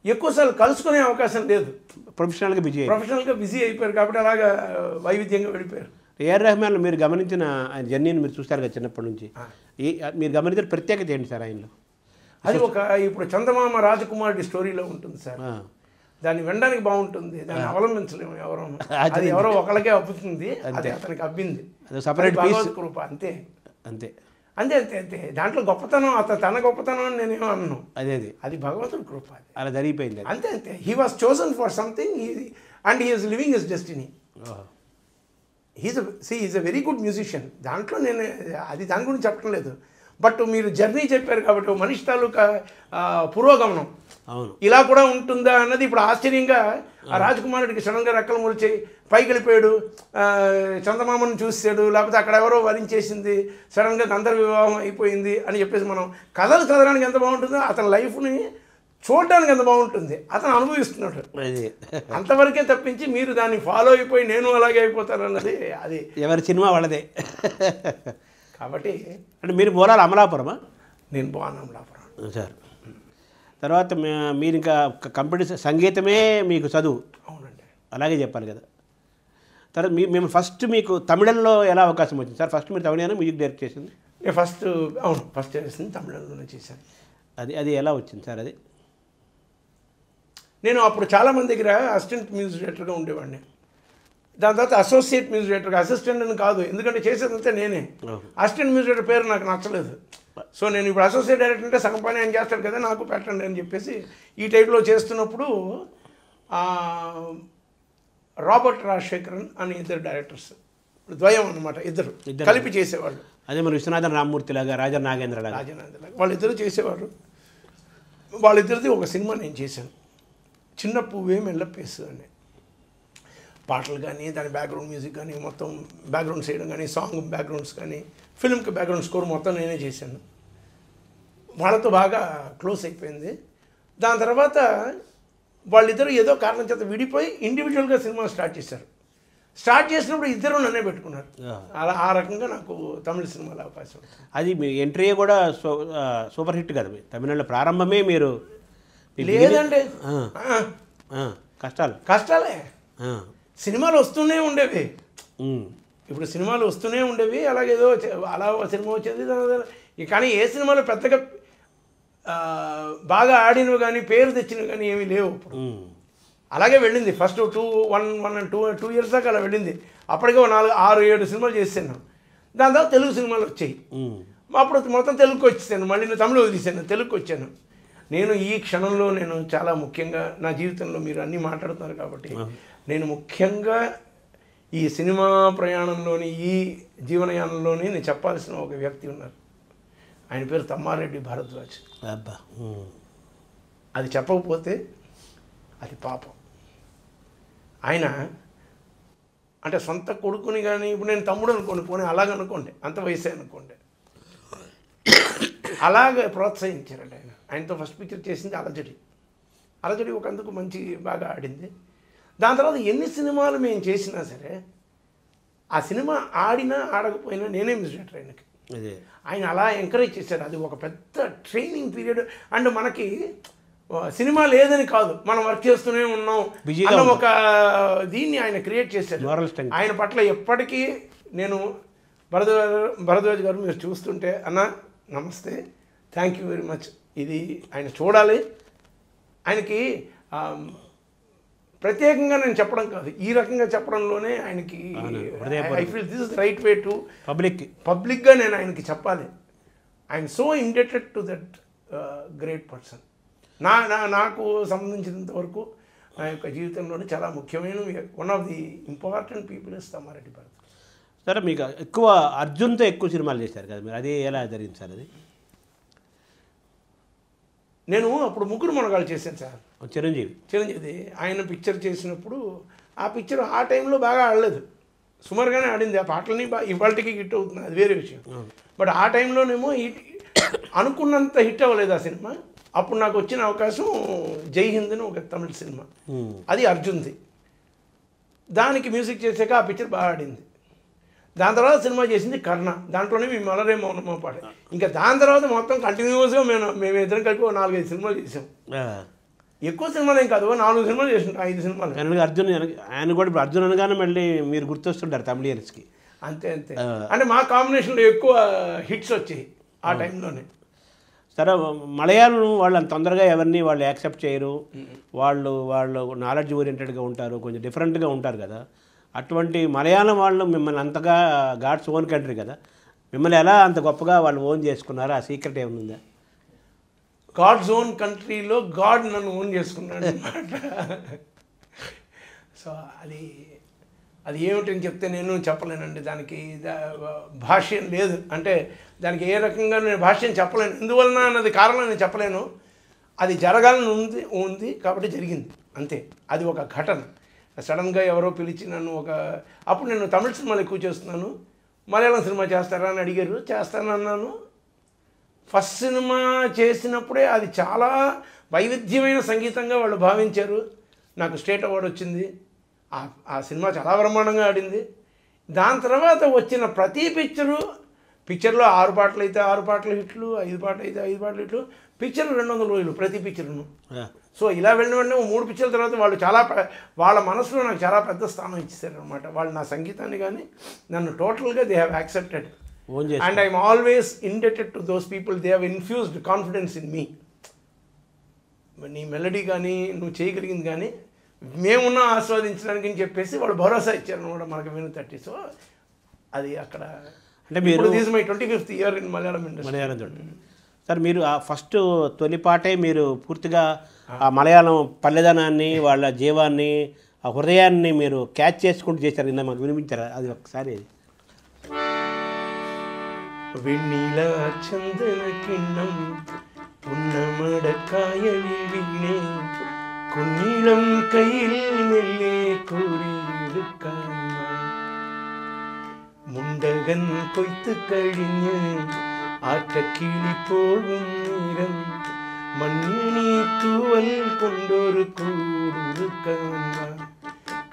ఎక్కువసార్లు కలుసుకునే అవకాశం లేదు, ప్రొఫెషనల్గా బిజీ అయిపోయారు కాబట్టి అలాగా వైవిధ్యంగా వెళ్ళిపోయారు. ఏఆర్ రెహమాన్ మీరు గమనించిన ఆయన జర్నీని మీరు చూస్తారు కదా చిన్నప్పటి నుంచి, మీరు గమనించిన ప్రత్యేకత ఏంటి సార్ ఆయనలో? అది ఇప్పుడు చందమామ రాజకుమారుడి స్టోరీలో ఉంటుంది సార్. దాన్ని వినడానికి బాగుంటుంది, దాన్ని అవలంబించలేము ఎవరో. అది ఎవరో ఒకళ్ళకే అబ్బుతుంది, అది అతనికి అబ్బింది. సపరేట్ కృప అంతే అంతే అంతే అంతే అంతే దాంట్లో గొప్పతనం తన గొప్పతనం అని నేనేమో అన్నాను. అది భగవంతుడి కృప, అలా జరిగిపోయింది అంతే అంతే. He was chosen for something and he is living his destiny. Is a very good musician. దాంట్లో నేను దాని గురించి చెప్పడం లేదు. బట్ మీరు జర్నీ చెప్పారు కాబట్టి మనిషి తాలూకా పురోగమనం అవును ఇలా కూడా ఉంటుందా అన్నది ఇప్పుడు ఆశ్చర్యంగా. ఆ రాజకుమారుడికి సడన్గా రెక్కలు మొలిచి పైకి వెళ్ళిపోయాడు, చందమామను చూసాడు, లేకపోతే అక్కడ ఎవరో వరించేసింది, సడన్గా గంధర్వ వివాహం అయిపోయింది అని చెప్పేసి మనం కథలు చదవడానికి ఎంత బాగుంటుందో అతని లైఫ్ని చూడడానికి ఎంత బాగుంటుంది, అతను అనుభవిస్తున్నాడు. అంతవరకే తప్పించి మీరు దాన్ని ఫాలో అయిపోయి నేను అలాగే అయిపోతాను అన్నది అది ఎవరి సినిమా వాళ్ళదే. కాబట్టి అంటే మీరు మూలాలు అమలాపురమా? నేను బాగున్నా అమలాపురం సార్. తర్వాత మీరు ఇంకా కంప్యూటర్ సంగీతమే మీకు చదువు? అవునండి. అలాగే చెప్పాలి కదా. తర్వాత మేము ఫస్ట్ మీకు తమిళంలో ఎలా అవకాశం వచ్చింది సార్? ఫస్ట్ మీరు తమిళైనా మ్యూజిక్ డైరెక్ట్ చేసింది? నేను ఫస్ట్ చేసింది తమిళంలోనే చేశాను. అది ఎలా వచ్చింది సార్? అది నేను అప్పుడు చాలామంది దగ్గర అసిస్టెంట్ మ్యూజిక్ డైరెక్టర్గా ఉండేవాడిని. దాని తర్వాత అసోసియేట్ మ్యూజిక్ డైరెక్టర్గా, అసిస్టెంట్ అని కాదు, ఎందుకంటే చేసేదంతా నేనే. అసిస్టెంట్ మ్యూజిక్ డైరెక్టర్ పేరు నాకు నచ్చలేదు. సో నేను ఇప్పుడు అసోసియేట్ డైరెక్టర్ అంటే సగం పని ఆయన చేస్తాడు కదా, నాకు పెట్టండి అని చెప్పేసి ఈ టైప్లో చేస్తున్నప్పుడు రాబర్ట్ రాజశేఖరన్ అని ఇద్దరు డైరెక్టర్స్, ద్వయం అనమాట, ఇద్దరు కలిపి చేసేవాళ్ళు. అదే మన విశ్వనాథన్ రామ్మూర్తి లాగా, రాజా నాగేంద్ర లాగా వాళ్ళిద్దరు చేసేవారు. వాళ్ళిద్దరిది ఒక సినిమా నేను చేశాను, చిన్న పువ్వే మెల్లపేసు అని. పాటలు కానీ, దాని బ్యాక్గ్రౌండ్ మ్యూజిక్ కానీ, మొత్తం బ్యాక్గ్రౌండ్స్ చేయడం కానీ, సాంగ్ బ్యాక్గ్రౌండ్స్ కానీ, ఫిల్మ్కి బ్యాక్గ్రౌండ్ స్కోర్ మొత్తం నేనే చేశాను. వాళ్ళతో బాగా క్లోజ్ అయిపోయింది. దాని తర్వాత వాళ్ళిద్దరూ ఏదో కారణం చేత విడిపోయి ఇండివిజువల్గా సినిమా స్టార్ట్ చేశారు. స్టార్ట్ చేసినప్పుడు ఇద్దరు నన్నే పెట్టుకున్నారు. అలా ఆ రకంగా నాకు తమిళ సినిమాలో అవకాశం. అది మీ ఎంట్రీ కూడా సూపర్ హిట్ కదా. తమిళనాడులో ప్రారంభమే మీరు? లేదండి, కష్టాలే. సినిమాలు వస్తూనే ఉండేవి. ఇప్పుడు సినిమాలు వస్తూనే ఉండేవి, అలాగేదో అలా సినిమా వచ్చేది. కానీ ఏ సినిమాలో పెద్దగా బాగా ఆడినవి కానీ పేరు తెచ్చినవి కానీ ఏమీ లేవు. అలాగే వెళ్ళింది. ఫస్ట్ 2 years దాకా అలా వెళ్ళింది. అప్పటికే 4, 6, 7 సినిమాలు చేశాను. దాని తర్వాత తెలుగు సినిమాలు వచ్చాయి. అప్పుడు మొత్తం తెలుగుకి వచ్చేసాను. మళ్ళీ నేను తమిళ వదిలేసాను, తెలుగుకి వచ్చాను. నేను ఈ క్షణంలో నేను చాలా ముఖ్యంగా నా జీవితంలో మీరు అన్నీ మాట్లాడుతున్నారు కాబట్టి నేను ముఖ్యంగా ఈ సినిమా ప్రయాణంలోని, ఈ జీవనయానంలోని నేను చెప్పాల్సిన ఒక వ్యక్తి ఉన్నారు. ఆయన పేరు తమ్మారెడ్డి భరద్వాజ్. అది చెప్పకపోతే అది పాపం. ఆయన అంటే సొంత కొడుకుని కానీ, ఇప్పుడు నేను తమ్ముడు అనుకోండి, అలాగనుకోండి, అంత వయసే అనుకోండి, అలాగే ప్రోత్సహించారండి ఆయన. ఆయనతో ఫస్ట్ పిక్చర్ చేసింది అలజడి ఒక అందుకు మంచి బాగా ఆడింది. దాని తర్వాత ఎన్ని సినిమాలు మేము చేసినా సరే ఆ సినిమా ఆడినా ఆడకపోయినా నేనే మ్యూజిక్ డైరెక్టర్ ఆయనకి. ఆయన అలా ఎంకరేజ్ చేశారు. అది ఒక పెద్ద ట్రైనింగ్ పీరియడ్. అండ్ మనకి సినిమా లేదని కాదు, మనం వర్క్ చేస్తూనే ఉన్నాం అన్న ఒక దీన్ని ఆయన క్రియేట్ చేశారు. ఆయన పట్ల ఎప్పటికీ నేను భరద్వాజ్ గారు మీరు చూస్తుంటే అన్న నమస్తే, థ్యాంక్ యూ వెరీ మచ్. ఇది ఆయన చూడాలి. ఆయనకి ప్రత్యేకంగా నేను చెప్పడం కాదు, ఈ రకంగా చెప్పడంలోనే ఆయనకి I feel this is the right way to పబ్లిక్గా నేను ఆయనకి చెప్పాలి. I'm so indebted to that great person. నాకు సంబంధించినంత వరకు నా యొక్క జీవితంలోనే చాలా ముఖ్యమైన one of the important people is Tammareddy Bharat. సరే, మీకు ఎక్కువ అర్జున్తో ఎక్కువ సినిమాలు చేశారు కదా మీరు, అది ఎలా జరిగింది సార్? అది నేను అప్పుడు ముగ్గురు మనగాళ్ళు చేశాను సార్. చిరంజీవి ఆయన పిక్చర్ చేసినప్పుడు ఆ పిక్చర్ ఆ టైంలో బాగా ఆడలేదు, సుమారుగానే ఆడింది. ఆ పాటలని ఇవాళకి హిట్ అవుతుంది, అది వేరే విషయం. బట్ ఆ టైంలోనేమో అనుకున్నంత హిట్ అవ్వలేదు ఆ సినిమా. అప్పుడు నాకు వచ్చిన అవకాశం జై హింద్ అని ఒక తమిళ సినిమా, అది అర్జున్ది. దానికి మ్యూజిక్ చేశాక ఆ పిక్చర్ బాగా ఆడింది. దాని తర్వాత సినిమా చేసింది కర్ణ, దాంట్లోనే మేము మలరే మౌనమో పాట. ఇంకా దాని తర్వాత మొత్తం కంటిన్యూస్గా మేము ఇద్దరం కలిపి 4-5 సినిమాలు చేసాం. ఎక్కువ సినిమాలు ఏం కాదు, 4 సినిమాలు చేసింటాం, 5 సినిమాలు. అర్జున్ ఆయన కూడా ఇప్పుడు అర్జున్ అనగానే మళ్ళీ మీరు గుర్తొస్తుంటారు తమిళియన్స్కి. అంతే అంటే మా కాంబినేషన్లో ఎక్కువ హిట్స్ వచ్చాయి ఆ టైంలోనే. సరే, మలయాళం వాళ్ళు అంత తొందరగా ఎవరిని వాళ్ళు యాక్సెప్ట్ చేయరు, వాళ్ళు నాలెడ్జ్ ఓరియంటెడ్గా ఉంటారు, కొంచెం డిఫరెంట్గా ఉంటారు కదా. అటువంటి మలయాళం వాళ్ళు మిమ్మల్ని అంతగా గాడ్స్ ఓన్ కంట్రీ కదా, మిమ్మల్ని ఎలా అంత గొప్పగా వాళ్ళు ఓన్ చేసుకున్నారు? ఆ సీక్రెట్ ఏముందా? గాడ్స్ ఓన్ కంట్రీలో గాడ్ నన్ను ఓన్ చేసుకున్నాడు అనమాట. సో అది ఏమిటని చెప్తే నేను చెప్పలేనండి. దానికి భాష్యం లేదు, అంటే దానికి ఏ రకంగా నేను భాష్యం చెప్పలేను. ఎందువలన అన్నది కారణం నేను చెప్పలేను. అది జరగాలని ఉంది కాబట్టి జరిగింది, అంతే. అది ఒక ఘటన. సడన్గా ఎవరో పిలిచి నన్ను అప్పుడు నేను తమిళ సినిమాలు ఎక్కువ చేస్తున్నాను, మలయాళం సినిమా చేస్తారా అని అడిగారు, చేస్తానన్నాను. ఫస్ట్ సినిమా చేసినప్పుడే అది చాలా వైవిధ్యమైన సంగీతంగా వాళ్ళు భావించారు. నాకు స్టేట్ అవార్డు వచ్చింది. ఆ సినిమా చాలా బ్రహ్మాండంగా ఆడింది. దాని తర్వాత వచ్చిన ప్రతి పిక్చర్లో 6 పాటలు అయితే 6 పాటలు హిట్లు, 5 పాటలు అయితే 5 పాటలు హిట్లు. పిక్చర్లు 200 రోజులు ప్రతి పిక్చర్ను. సో ఇలా వెళ్ళిన వెంటనే 3 పిక్చర్ల తర్వాత వాళ్ళు వాళ్ళ మనసులో నాకు చాలా పెద్ద స్థానం ఇచ్చేసారు అనమాట. వాళ్ళు నా సంగీతాన్ని కానీ నన్ను టోటల్గా they have accepted. And I'm always indebted to those people. They have infused confidence in me. నీ మెలడీ కానీ నువ్వు చేయగలిగింది కానీ మేమున్నా ఆస్వాదించడానికి అని చెప్పేసి వాళ్ళు భరోసా ఇచ్చారు అనమాట మనకు విను. సో అది అక్కడ అంటే మీరు this my 25th year in Malayalam industry. Sir, మీరు ఆ ఫస్ట్ తొలిపాటే మీరు పూర్తిగా ఆ మలయాళం పల్లెదనాన్ని, వాళ్ళ జీవాన్ని, ఆ హృదయాన్ని మీరు క్యాచ్ చేసుకుంటూ చేశారు. కింద మాకు వినిపించారా అది ఒకసారి? വെണ്ണില ചന്ദന കിണ്ണം പുന്നമടക്കായ വീണേ കുഞ്ഞിളം കയ്യിൽ മെല്ലെ കോരിയെടുക്കാൻ മുണ്ടകൻ കൊയ്ത്ത് കഴിഞ്ഞ് ആറ്റക്കിളി പോകും നേരം മണ്ണിനി തൂവൽ കൊണ്ടൊരു കൂടൊരുക്കാൻ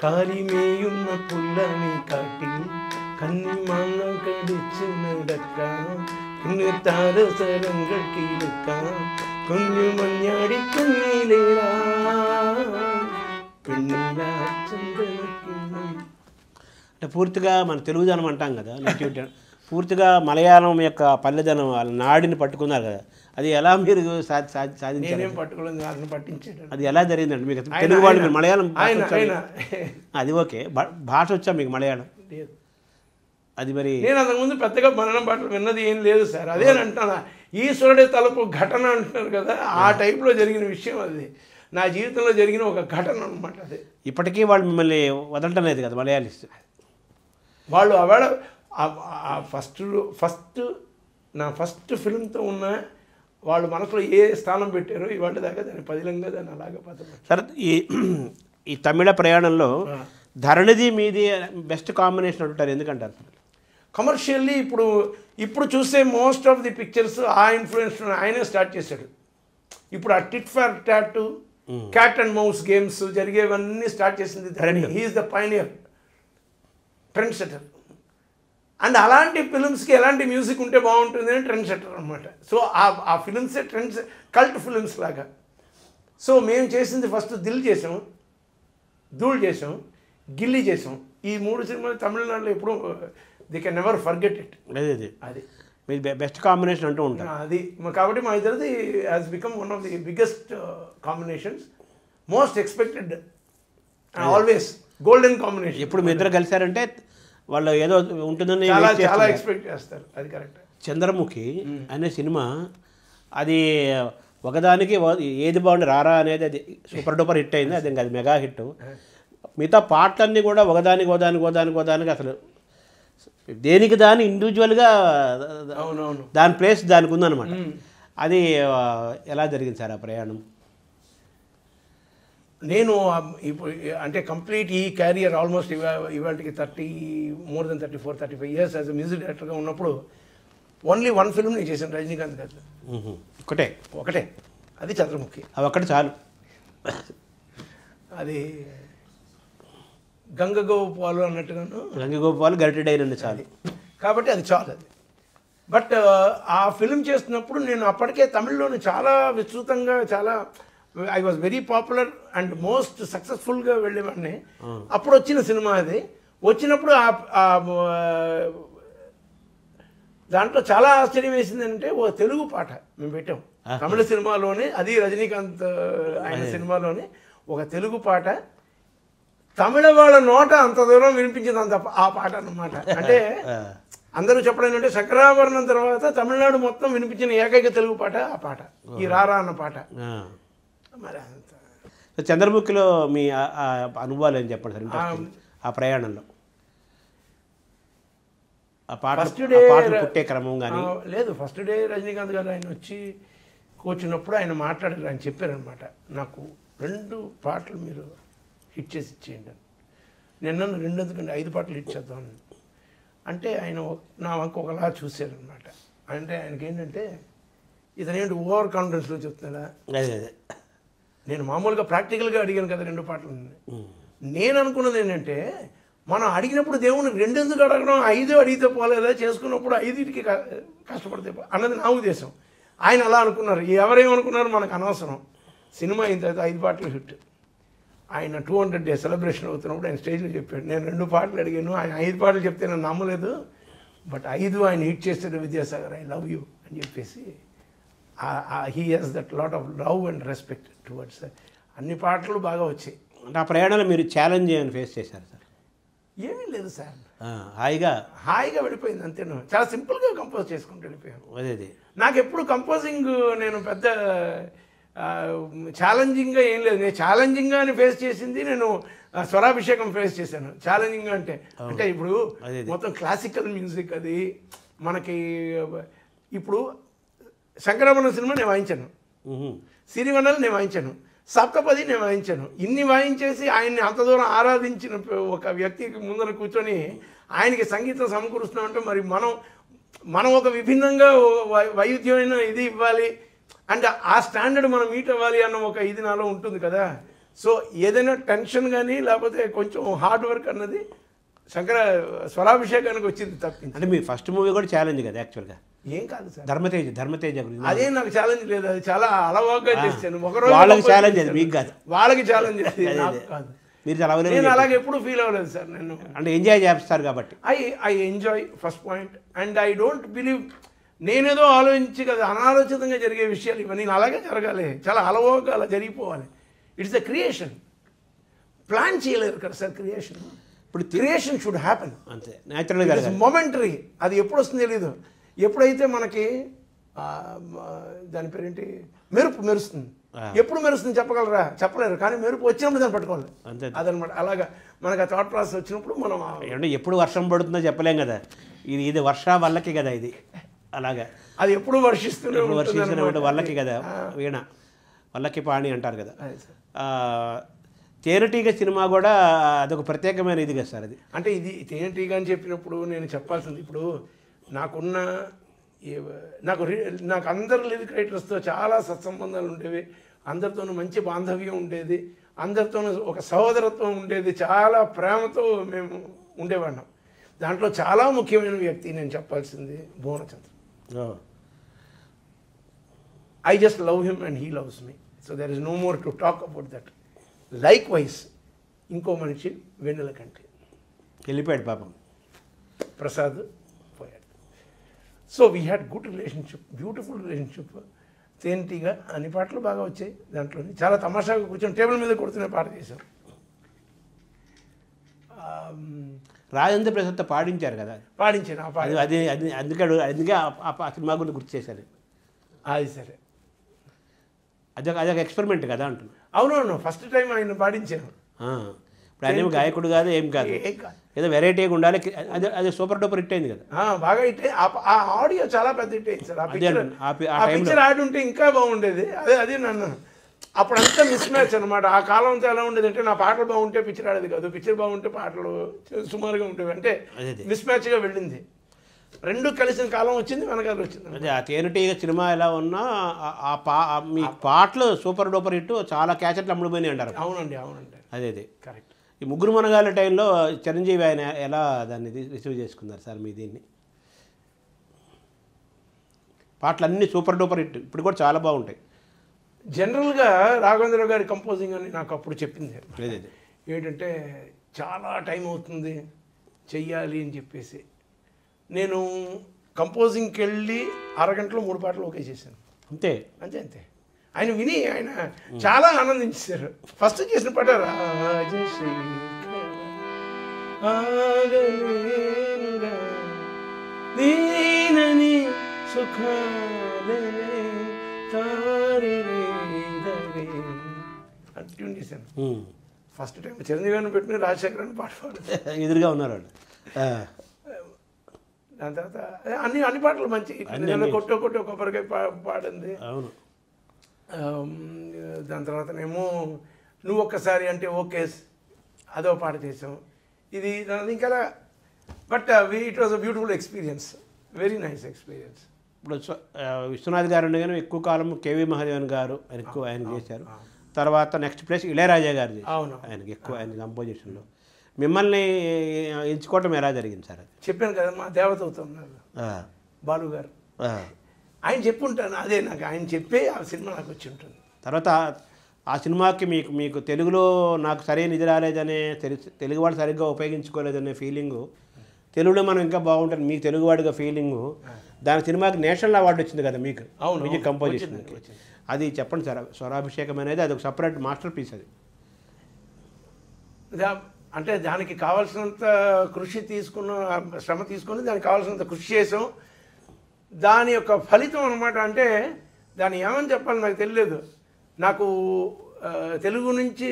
കാലിമേയുന്ന പുല്ലണി കാട്ടിൽ കന്നിമാങ്ങ കടിച്ച് നടക്കാം, കുഞ്ഞു താരസരങ്ങൾ കീഴക്കാം, കുഞ്ഞു മഞ്ഞാടി കുഞ്ഞിലേറാ പെണ്ണില ചന്ദനക്കിണ്ണം. అంటే పూర్తిగా మన తెలుగుదనం అంటాం కదా, నేటివిటీ పూర్తిగా మలయాళం యొక్క పల్లెదనం వాళ్ళ నాడిని పట్టుకున్నారు కదా. అది ఎలా మీరు సాధించారు? పట్టుకోలేదు, అతను పట్టించాడు. అది ఎలా జరిగిందండి? మీకు తెలుగు వాళ్ళు మీరు మలయాళం అది ఓకే, భాష వచ్చా మీకు మలయాళం? అది మరి నేను అంతకుముందు పెద్దగా మలయాళం పాటలు విన్నది ఏం లేదు సార్. అదేనంటున్నా, ఈశ్వరుడే తలుపు ఘటన అంటున్నారు కదా, ఆ టైప్లో జరిగిన విషయం అది. నా జీవితంలో జరిగిన ఒక ఘటన అనమాట అది. ఇప్పటికీ వాళ్ళు మిమ్మల్ని వదలటం లేదు కదా మలయాళిస్ వాళ్ళు. ఆవిడ నా ఫస్ట్ ఫిల్మ్తో ఉన్న వాళ్ళు మనసులో ఏ స్థానం పెట్టారో ఇవాళ దాకా దాన్ని పదిలంగా దాన్ని అలాగే పదం. సరే, ఈ తమిళ ప్రయాణంలో ధరణిది మీది బెస్ట్ కాంబినేషన్ అంటారు, ఎందుకంటారు? కమర్షియల్లీ ఇప్పుడు చూస్తే మోస్ట్ ఆఫ్ ది పిక్చర్స్ ఆ ఇన్ఫ్లుయెన్స్ ఆయనే స్టార్ట్ చేశాడు. ఇప్పుడు ఆ tit for tat, cat and mouse games జరిగేవన్నీ స్టార్ట్ చేసింది Dharani. He is the pioneer, trend setter. And అలాంటి ఫిల్మ్స్కి ఎలాంటి మ్యూజిక్ ఉంటే బాగుంటుంది అని ట్రెండ్ సెటర్ అనమాట. సో ఆ ఫిల్మ్సే ట్రెండ్స్, కల్ట్ ఫిల్మ్స్ లాగా. సో మేము చేసింది ఫస్ట్ దిల్ చేసాం, ధూళ్ చేసాం, గిల్లీ చేసాం. ఈ 3 సినిమాలు తమిళనాడులో ఎప్పుడు they can never forget it. అది మీ బెస్ట్ కాంబినేషన్ అంటూ ఉంటారు. అది కాబట్టి మా ఇద్దరిది has become one of the biggest combinations, most expected, always golden combination. ఎప్పుడు మీ ఇద్దరు కలిశారంటే వాళ్ళు ఏదో ఉంటుందని చాలా ఎక్స్పెక్ట్ చేస్తారు. అది కరెక్ట్. చంద్రముఖి అనే సినిమా అది ఒకదానికి ఏది బాగుంది రారా అనేది అది సూపర్ డూపర్ హిట్ అయింది, అది ఇంకా అది మెగా హిట్. మిగతా పాటలన్నీ కూడా ఒకదానికి అసలు దేనికి దాని ఇండివిజువల్గా అవునవును దాని ప్లేస్ దానికి ఉందన్నమాట. అది ఎలా జరిగింది సార్ ఆ ప్రయాణం? నేను ఇప్పుడు అంటే కంప్లీట్ ఈ క్యారియర్ ఆల్మోస్ట్ ఇవాళకి more than 34-35 years as a music డైరెక్టర్గా ఉన్నప్పుడు ఓన్లీ వన్ ఫిల్మ్ నేను చేశాను రజనీకాంత్ గారు. ఒకటే, అది చంద్రముఖి. అది ఒక్కటి చాలు. అది గంగగోపాలు అన్నట్టుగాను, గంగగోపాలు గరిటెడైనండి చాలు, కాబట్టి అది చాలు. అది బట్ ఆ ఫిల్మ్ చేస్తున్నప్పుడు నేను అప్పటికే తమిళ్లోని చాలా విస్తృతంగా చాలా I was very popular and most సక్సెస్ఫుల్గా వెళ్ళేవాడిని. అప్పుడు వచ్చిన సినిమా అది. వచ్చినప్పుడు దాంట్లో చాలా ఆశ్చర్యం వేసింది అంటే ఓ తెలుగు పాట మేము పెట్టాం తమిళ సినిమాలోనే, అది రజనీకాంత్ ఆయన సినిమాలోనే ఒక తెలుగు పాట. తమిళ వాళ్ళ నోట అంత దూరం వినిపించింది అంత ఆ పాట అన్నమాట. అంటే అందరూ చెప్పడం ఏంటంటే శంకరాభరణం తర్వాత తమిళనాడు మొత్తం వినిపించిన ఏకైక తెలుగు పాట ఆ పాట, ఈ రారా అన్న పాట. మరి అంత చంద్రముఖిలో మీ అనుభవాలు ఏం చెప్పండి సార్ ఆ ప్రయాణంలో? ఆ పాట పుట్టే క్రమం కానీ లేదు. ఫస్ట్ డే రజనీకాంత్ గారు ఆయన వచ్చి కూర్చున్నప్పుడు ఆయన మాట్లాడారు, ఆయన చెప్పారనమాట, నాకు 2 పాటలు మీరు హిట్ చేసి ఇచ్చేయండి అని. నిన్న 2 ఎందుకంటే 5 పాటలు హిట్ చేద్దామని అంటే ఆయన నా వంక ఒకలా చూశారనమాట. అంటే ఆయనకి ఏంటంటే ఇతనేంటి ఓవర్ కాన్ఫిడెన్స్లో చెప్తున్నాడా, నేను మామూలుగా ప్రాక్టికల్గా అడిగాను కదా 2 పాటలు. నేను అనుకున్నది ఏంటంటే మనం అడిగినప్పుడు దేవునికి 2 ఎందుకు అడగడం, 5 అడిగితే పోలేదా, చేసుకున్నప్పుడు 5కి కష్టపడితే అన్నది నా ఉద్దేశం. ఆయన అలా అనుకున్నారు. ఎవరేమనుకున్నారు మనకు అనవసరం. సినిమా అయిన తర్వాత 5 పాటలు హిట్. ఆయన 200 days సెలబ్రేషన్ అవుతున్నప్పుడు ఆయన స్టేజ్లో చెప్పాడు, నేను 2 పాటలు అడిగాను, ఆయన 5 పాటలు చెప్తే నేను నమ్మలేదు, బట్ 5 ఆయన హిట్ చేశాడు విద్యాసాగర్, ఐ లవ్ యూ అని చెప్పేసి. He has that lot of love and respect towards. అన్ని పాటలు బాగా వచ్చాయి. అంటే ఆ ప్రయాణంలో మీరు ఛాలెంజ్ ఏమైనా ఫేస్ చేశారు సార్? ఏమీ లేదు సార్, హాయిగా వెళ్ళిపోయింది అంతేను. చాలా సింపుల్గా కంపోజ్ చేసుకుంటూ వెళ్ళిపోయాను. అదే నాకు ఎప్పుడు కంపోజింగ్ నేను పెద్ద ఛాలెంజింగ్గా ఏం లేదు. నేను ఛాలెంజింగ్గాని ఫేస్ చేసింది నేను స్వరాభిషేకం ఫేస్ చేశాను. ఛాలెంజింగ్గా అంటే ఇప్పుడు మొత్తం క్లాసికల్ మ్యూజిక్ అది మనకి. ఇప్పుడు శంకరాభరణం సినిమా నేను వాయించాను, సిరివెన్నెల నేను వాయించాను, సప్తపది నేను వాయించాను. ఇన్ని వాయించేసి ఆయన్ని అంత దూరం ఆరాధించిన ఒక వ్యక్తికి ముందర కూర్చొని ఆయనకి సంగీతం సమకూరుస్తున్నామంటే మరి మనం ఒక విభిన్నంగా వైవిధ్యమైన ఇది ఇవ్వాలి అంటే ఆ స్టాండర్డ్ మనం మీట్ అవ్వాలి అన్న ఒక ఇది నాలో ఉంటుంది కదా. సో ఏదైనా టెన్షన్ కానీ లేకపోతే కొంచెం హార్డ్ వర్క్ అన్నది స్వరాభిషేకానికి వచ్చింది తప్పింది. అంటే మీ ఫస్ట్ మూవీ కూడా ఛాలెంజ్ కదా యాక్చువల్గా? ఏం కాదు సార్, ధర్మతేజ గురించి అదే నాకు ఛాలెంజ్ లేదు. అది చాలా అలవాటుగా చేశాను. ఒకరోజు వాళ్ళకి ఛాలెంజ్ అది, మీకు కాదు. వాళ్ళకి ఛాలెంజ్ అది, నాకు కాదు. నేను అలాగే ఎప్పుడు ఫీల్ అవ్వలేదు సార్. నేను అంటే ఎంజాయ్ చేస్తారు కాబట్టి I enjoy first point. And I don't believe నేనేదో ఆలోచించి కదా అనాలోచితంగా జరిగే విషయాలు ఇవన్నీ అలాగే జరగాలి, చాలా అలవోగా అలా జరిగిపోవాలి. It's the creation. ప్లాన్ చేయలేరు కదా సార్ క్రియేషన్. ఇప్పుడు క్రియేషన్ షుడ్ హ్యాపెన్ అంతే, న్యాచురల్గా మొమెంటరీ. అది ఎప్పుడు వస్తుందో తెలీదు. ఎప్పుడైతే మనకి దాని పేరేంటి మెరుస్తుంది, ఎప్పుడు మెరుస్తుంది చెప్పగలరా? చెప్పలేరు. కానీ మెరుపు వచ్చినప్పుడు దాన్ని పట్టుకోవాలి అంతే. అదనమాట. అలాగా మనకు ఆ థాట్ ప్రాసెస్ వచ్చినప్పుడు మనం అంటే ఎప్పుడు వర్షం పడుతుందో చెప్పలేం కదా. ఇది వర్ష వల్లకి కదా, ఇది అలాగా అది ఎప్పుడు వర్షిస్తున్న వల్లకి కదా. వీణ వల్లకి పాణి అంటారు కదా. తేనెటీగ సినిమా కూడా అదొక ప్రత్యేకమైన ఇది కదా సార్. అది అంటే ఇది తేనెటీగ అని చెప్పినప్పుడు నేను చెప్పాల్సింది, ఇప్పుడు నాకు అందరు లిరిక్ రైటర్స్తో చాలా సత్సంబంధాలు ఉండేవి, అందరితోనూ మంచి బాంధవ్యం ఉండేది, అందరితోనూ ఒక సహోదరత్వం ఉండేది, చాలా ప్రేమతో మేము ఉండేవాళ్ళం. దాంట్లో చాలా ముఖ్యమైన వ్యక్తి నేను చెప్పాల్సింది Bhuvanachandra. I just love him and he loves me. So there is no more to talk about that. Likewise ఇంకో మనిషి వెన్నెల కంటే వెళ్ళిపోయాడు పాపం, ప్రసాద్ పోయాడు. So we had good relationship, beautiful relationship. తేనెటీగా అన్ని పాటలు బాగా వచ్చాయి. దాంట్లో చాలా తమాషాగా కూర్చొని టేబుల్ మీద కొడుతున్న పాట చేశాం. రాజేంద్ర ప్రసాద్తో పాడించారు కదా, పాడించాను ఆ పాట. అందుకే ఆ సినిమా గురించి గుర్తు చేశాను. అది సరే. అదొక ఎక్స్పెరిమెంట్ కదా అంటున్నా. అవునవును, ఫస్ట్ టైం ఆయన పాడించాను. ఇప్పుడు ఆయన గాయకుడు కాదు, ఏం కాదు, ఏదో వెరైటీగా ఉండాలి. అది సూపర్ డూపర్ హిట్ అయింది కదా. బాగా హిట్. ఆ ఆడియో చాలా పెద్ద హిట్ అయింది సార్. ఆ పిక్చర్ ఆడి ఉంటే ఇంకా బాగుండేది. అదే నన్ను అప్పుడంతా మిస్ మ్యాచ్ అనమాట. ఆ కాలం అంతా ఎలా ఉండేది అంటే నా పాటలు బాగుంటే పిక్చర్ ఆడేది కాదు, పిక్చర్ బాగుంటే పాటలు సుమారుగా ఉండేవి. అంటే మిస్ మ్యాచ్గా వెళ్ళింది. రెండు కలిసిన కాలం వచ్చింది, వెనకాల వచ్చింది. అదే ఆ తేనెటీగ సినిమా ఎలా ఉన్నా మీ పాటలు సూపర్ డూపర్ హిట్, చాలా క్యాసెట్లు అమ్ముడుపోయినాయి అంటారు. అవునండి. అదే కరెక్ట్. ఈ ముగ్గురు మనగాళ్ళ టైంలో చిరంజీవి ఆయన ఎలా దాన్ని రిసీవ్ చేసుకున్నారు సార్ మీ దీన్ని? పాటలు అన్నీ సూపర్ డూపర్ హిట్, ఇప్పుడు కూడా చాలా బాగుంటాయి. జనరల్గా రాఘవేంద్ర గారి కంపోజింగ్ అని నాకు అప్పుడు చెప్పింది అదే ఏంటంటే చాలా టైం అవుతుంది చెయ్యాలి అని చెప్పేసి, నేను కంపోజింగ్కి వెళ్ళి అరగంటలో 3 పాటలు ఓకే చేశాను. అంతే. ఆయన విని ఆయన చాలా ఆనందించారు. ఫస్ట్ చేసిన పాట రాజశ్రీ దీనని సుఖాలే ట్యూన్ చేశాను. ఫస్ట్ టైం చిరంజీవి గారిని పెట్టుకుని రాజశేఖర్ అని పాట పాడారు. ఎదురుగా ఉన్నారు వాళ్ళు. దాని తర్వాత అన్ని పాటలు మంచి, కొట్టో కొబ్బరికాయ పాడింది. అవును. దాని తర్వాతనేమో నువ్వు ఒక్కసారి అంటే ఓకే, అదో పాట చేసాం. ఇది ఇంకా but it was a beautiful experience, very nice experience. ఇప్పుడు విశ్వనాథ్ గారు ఉండగానే ఎక్కువ కాలం కేవీ మహాదేవన్ గారు ఆయన చేశారు. తర్వాత నెక్స్ట్ ప్లేస్ ఇళయరాజా గారు చేశారు. ఆయనకి ఎక్కువ ఆయన కంపోజిషన్లో. మిమ్మల్ని ఎంచుకోవటం ఎలా జరిగింది సార్? అది చెప్పాను కదా, మా దేవత అవుతున్నారు బాలు గారు. ఆయన చెప్పుంటాను, అదే నాకు ఆయన చెప్పే ఆ సినిమా నాకు వచ్చి ఉంటుంది. తర్వాత ఆ సినిమాకి మీకు తెలుగులో నాకు సరైన ఇది రాలేదనే, తెలుగు వాళ్ళు సరిగ్గా ఉపయోగించుకోలేదనే ఫీలింగు, తెలుగులో మనం ఇంకా బాగుంటుంది మీకు తెలుగువాడిగా ఫీలింగు, దాని సినిమాకి నేషనల్ అవార్డు వచ్చింది కదా మీకు, మ్యూజిక్ కంపోజిషన్కి. అది చెప్పండి సార్. స్వరాభిషేకం అనేది అది ఒక సపరేట్ మాస్టర్ పీస్. అది అంటే దానికి కావాల్సినంత కృషి తీసుకున్న, శ్రమ తీసుకుని దానికి కావాల్సినంత కృషి చేసాం. దాని యొక్క ఫలితం అనమాట. అంటే దాన్ని ఏమని చెప్పాలి నాకు తెలియలేదు. నాకు తెలుగు నుంచి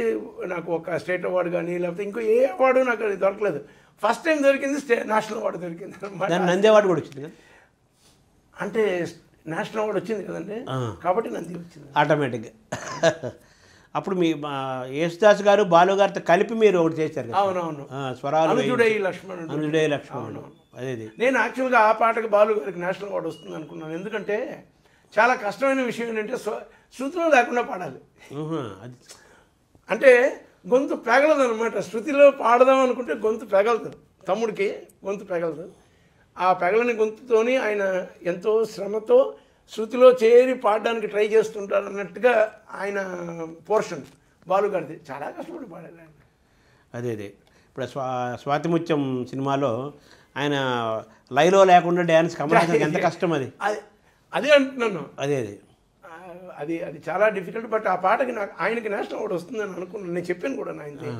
నాకు ఒక స్టేట్ అవార్డు కానీ లేకపోతే ఇంకో ఏ అవార్డు నాకు దొరకలేదు. ఫస్ట్ టైం దొరికింది నేషనల్ అవార్డు దొరికింది అనమాట. నంది అవార్డు కూడా వచ్చింది. అంటే నేషనల్ అవార్డు వచ్చింది కదండి, కాబట్టి నంది వచ్చింది ఆటోమేటిక్గా. అప్పుడు మీ యేసుదాస్ గారు బాలు గారితో కలిపి మీరు ఒకటి చేశారు. అవునవును, స్వరాలు అనుజుడై లక్ష్మణుడు. అదే నేను యాక్చువల్గా ఆ పాటకి బాలు గారికి నేషనల్ అవార్డు వస్తుంది అనుకున్నాను. ఎందుకంటే చాలా కష్టమైన విషయం ఏంటంటే శృతిలో లేకుండా పాడాలి. అంటే గొంతు పెగలదు అనమాట. శృతిలో పాడదాం అనుకుంటే గొంతు పెగలదు, తమ్ముడికి గొంతు పెగలదు. ఆ పెగలని గొంతుతోని ఆయన ఎంతో శ్రమతో శృతిలో చేరి పాడడానికి ట్రై చేస్తుంటారు అన్నట్టుగా ఆయన పోర్షన్ బాలుగారిది చాలా కష్టపడి పాడారు ఆయన. అదే ఇప్పుడు స్వాతిముత్యం సినిమాలో ఆయన లైలో లేకుండా డ్యాన్స్ కమల్ ఎంత కష్టం అది. అదే అంటున్నాను. అది చాలా డిఫికల్ట్. బట్ ఆ పాటకి ఆయనకి నేషనల్ అవార్డు వస్తుందని అనుకున్నాను. నేను చెప్పాను కూడా ఆయనకి.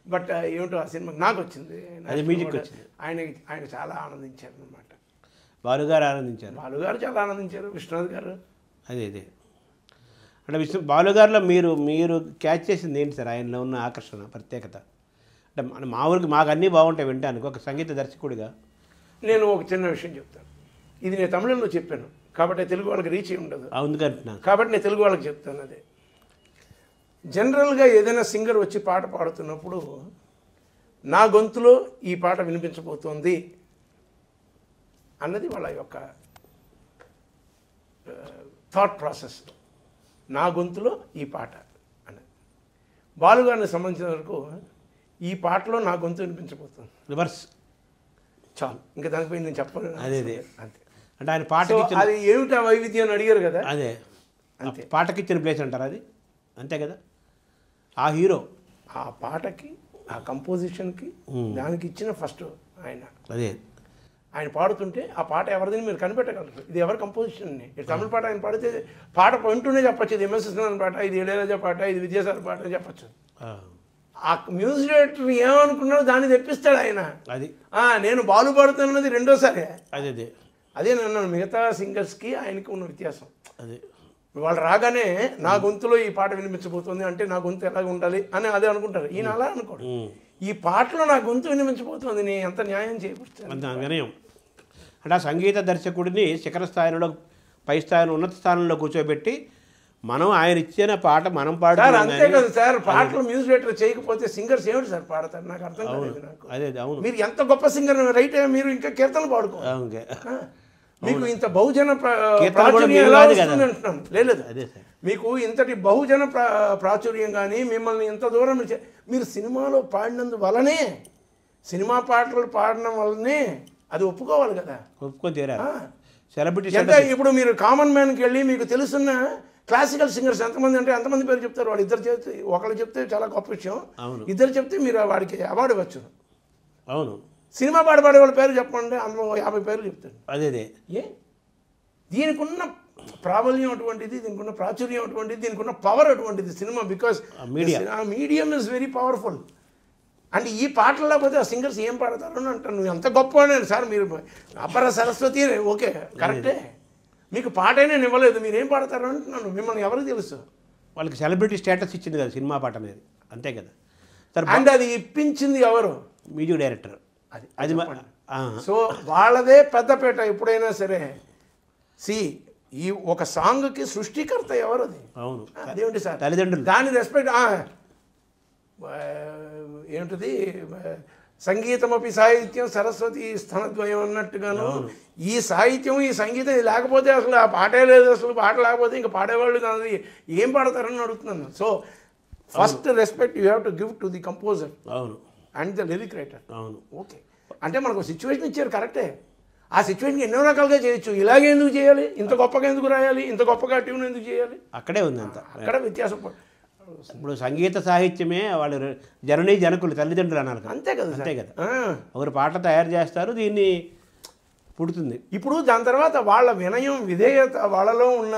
బట్ ఏమిటో ఆ సినిమాకి నాకు వచ్చింది, అది మ్యూజిక్ వచ్చింది. ఆయన చాలా ఆనందించారు అనమాట. బాలుగారు ఆనందించారు. బాలుగారు చాలా ఆనందించారు, విశ్వనాథ్ గారు. అదే అంటే బాలుగారిలో మీరు క్యాచ్ చేసింది ఏంటి సార్? ఆయనలో ఉన్న ఆకర్షణ, ప్రత్యేకత? అంటే మా ఊరికి మాకు అన్నీ బాగుంటాయి వింటానికి, ఒక సంగీత దర్శకుడిగా. నేను ఒక చిన్న విషయం చెప్తాను. ఇది నేను తమిళంలో చెప్పాను కాబట్టి తెలుగు వాళ్ళకి రీచ్ అయి ఉండదు, కాబట్టి నేను తెలుగు వాళ్ళకి చెప్తాను. అదే జనరల్గా ఏదైనా సింగర్ వచ్చి పాట పాడుతున్నప్పుడు నా గొంతులో ఈ పాట వినిపించబోతోంది అన్నది వాళ్ళ యొక్క థాట్ ప్రాసెస్. నా గొంతులో ఈ పాట అన్నది. బాలుగారిని సంబంధించిన వరకు ఈ పాటలో నా గొంతు వినిపించబోతుంది, రివర్స్ చాలు. ఇంకా దానిపై నేను చెప్పను. అంతే. అంటే ఆయన పాటకి అది ఏమిటి ఆ వైవిధ్యం అని అడిగారు కదా, అదే అంతే. పాటకి ఇచ్చిన ప్లేస్ అంటారు అది, అంతే కదా. ఆ హీరో ఆ పాటకి, ఆ కంపోజిషన్కి దానికి ఇచ్చిన ఫస్ట్ ఆయన. అదే ఆయన పాడుతుంటే ఆ పాట ఎవరిదని మీరు కనిపెట్టగలరు. ఇది ఎవరి కంపోజిషన్? ఇది తమిళ పాట ఆయన పాడితే పాట వింటూనే చెప్పచ్చు, ఇది ఎంఎస్ విశ్వనాథన్ పాట, ఇది ఇళయరాజా పాట, ఇది విద్యాసాగర్ పాట అని చెప్పచ్చు. ఆ మ్యూజిక్ డైరెక్టర్ ఏమనుకున్నాడో దాన్ని తెప్పిస్తాడు ఆయన. అది నేను బాలు పాడుతున్నది రెండోసారి. అదే అదే నన్ను మిగతా సింగర్స్కి ఆయనకి ఉన్న వ్యత్యాసం. అదే వాళ్ళు రాగానే నా గొంతులో ఈ పాట వినిపించబోతుంది అంటే నా గొంతు ఎలాగ ఉండాలి అని అదే అనుకుంటారు. ఈయన అలా అనుకోడు, ఈ పాటలో నా గొంతు వినిపించబోతుంది, నేను ఎంత న్యాయం చేయకూడదు అంత వినయం. అంటే ఆ సంగీత దర్శకుడిని శిఖర స్థాయిలో, పై స్థాయిలో, ఉన్నత స్థానంలో కూర్చోబెట్టి మనం ఆయన ఇచ్చిన పాట మనం సార్. పాడాలి. అంతే కదా సార్, పాటలు మ్యూజిక్ డైరెక్టర్ చేయకపోతే సింగర్స్ ఏమిటి సార్ పాడతారు? నాకు అర్థం కాలేదు. నాకు అదే అవును, మీరు ఎంత గొప్ప సింగర్ రైట్, మీరు ఇంకా కీర్తనలు పాడుకో, మీకు ఇంత బహుజన ప్రాచుర్యం ఎలా వస్తుంది అంటున్నాను. లేదు, మీకు ఇంతటి బహుజన ప్రాచుర్యం కానీ మిమ్మల్ని ఇంత దూరం మీరు సినిమాలో పాడినందు వలనే, సినిమా పాటలు పాడడం వల్లనే అది ఒప్పుకోవాలి కదా, ఒప్పుకొని తీరాలి. సెలబ్రిటీ ఎంత ఇప్పుడు మీరు కామన్ మ్యాన్కి వెళ్ళి మీకు తెలుసున్న క్లాసికల్ సింగర్స్ ఎంతమంది అంటే ఎంతమంది పేరు చెప్తారు? వాడు ఇద్దరు చెప్తే, ఒకళ్ళు చెప్తే చాలా గొప్ప విషయం, ఇద్దరు చెప్తే మీరు వాడికి అవార్డు ఇవ్వచ్చు. అవును, సినిమా పాడే వాళ్ళ పేరు చెప్పండి, అందులో 50 పేర్లు చెప్తారు. అదే ఏ దీనికి ఉన్న ప్రాబల్యం అటువంటిది, దీనికి ఉన్న ప్రాచుర్యం అటువంటిది, దీనికి ఉన్న పవర్ అటువంటిది cinema. Because medium is very powerful. అంటే ఈ పాటలు లేకపోతే ఆ సింగర్స్ ఏం పాడతారు అని అంటాను. నువ్వు ఎంత గొప్ప సార్, మీరు అపర సరస్వతి ఓకే కరెక్టే, మీకు పాటే నేను ఇవ్వలేదు, మీరు ఏం పాడతారు అంటున్నాను. మిమ్మల్ని ఎవరికి తెలుసు? వాళ్ళకి సెలబ్రిటీ స్టేటస్ ఇచ్చింది కదా సినిమా పాట అనేది, అంతే కదా సార్. అండ్ అది ఇప్పించింది ఎవరు? Music director. అది సో వాళ్ళదే పెద్దపేట ఎప్పుడైనా సరే. ఈ ఒక సాంగ్కి సృష్టికర్త ఎవరు? అది అవును, అదేమిటి సార్ తల్లిదండ్రులు. దాని రెస్పెక్ట్ ఏమిటిది, సంగీతమపి సాహిత్యం సరస్వతి స్థనద్వయం అన్నట్టుగాను ఈ సాహిత్యం ఈ సంగీతం లేకపోతే అసలు ఆ పాటే లేదు, అసలు పాట లేకపోతే ఇంకా పాడేవాళ్ళు కాదు, ఏం పాడతారని అడుగుతున్నాను. So first respect you have to give to the composer అవును అండ్ ద లిరిక్ రైటర్. అవును, ఓకే, అంటే మనకు సిచ్యువేషన్ ఇచ్చారు కరెక్టే, ఆ సిచ్యువేషన్కి ఎన్నో రకాలుగా చేయొచ్చు. ఇలాగే ఎందుకు చేయాలి, ఇంత గొప్పగా ఎందుకు రాయాలి, ఇంత గొప్పగా ట్యూన్ ఎందుకు చేయాలి, అక్కడే ఉంది అంత. అక్కడ వ్యత్యాసం. ఇప్పుడు సంగీత సాహిత్యమే వాళ్ళు జననీ జనకులు తల్లిదండ్రులు అన్నారు, అంతే కదా, అంతే కదా. ఒకరు పాట తయారు చేస్తారు, దీన్ని పుడుతుంది. ఇప్పుడు దాని తర్వాత వాళ్ళ వినయం విధేయత, వాళ్ళలో ఉన్న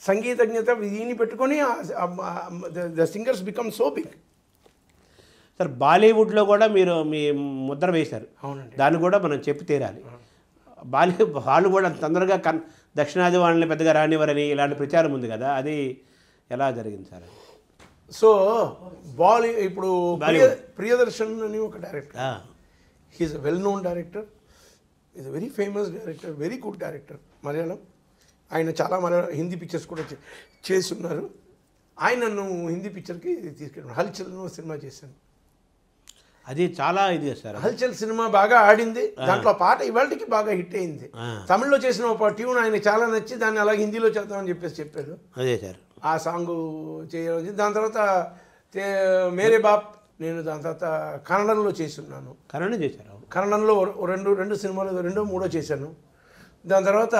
సంగీతజ్ఞత, దీన్ని పెట్టుకొని the singers become so big. Sir బాలీవుడ్లో కూడా మీరు మీ ముద్ర వేశారు. అవునండి, దాన్ని కూడా మనం చెప్పి తీరాలి. వాళ్ళు కూడా తొందరగా దక్షిణాది వాళ్ళని పెద్దగా రానివ్వరని ఇలాంటి ప్రచారం ఉంది కదా, అది ఎలా జరిగింది సార్? సో ఇప్పుడు ప్రియదర్శన్ అని ఒక director, he is a well known director, is a very famous director, very good director, Malayalam. ఆయన చాలా హిందీ పిక్చర్స్ కూడా చేస్తున్నారు. ఆయన నన్ను హిందీ పిక్చర్కి తీసుకెళ్ళాను. హల్చల్ సినిమా చేశాను, అది చాలా ఇది సార్. హల్చల్ సినిమా బాగా ఆడింది, దాంట్లో పాట ఇవాళకి బాగా హిట్ అయింది. తమిళ్లో చేసిన ఒక ట్యూన్ ఆయన చాలా నచ్చి దాన్ని అలాగే హిందీలో చేద్దామని చెప్పారు. అదే సార్, ఆ సాంగ్ చేయడం. దాని తర్వాత మేరే బాప్, నేను దాని తర్వాత కన్నడంలో చేస్తున్నాను. కన్నడం చేశారు? కన్నడంలో రెండు సినిమాలు, 2, 3 చేశాను. దాని తర్వాత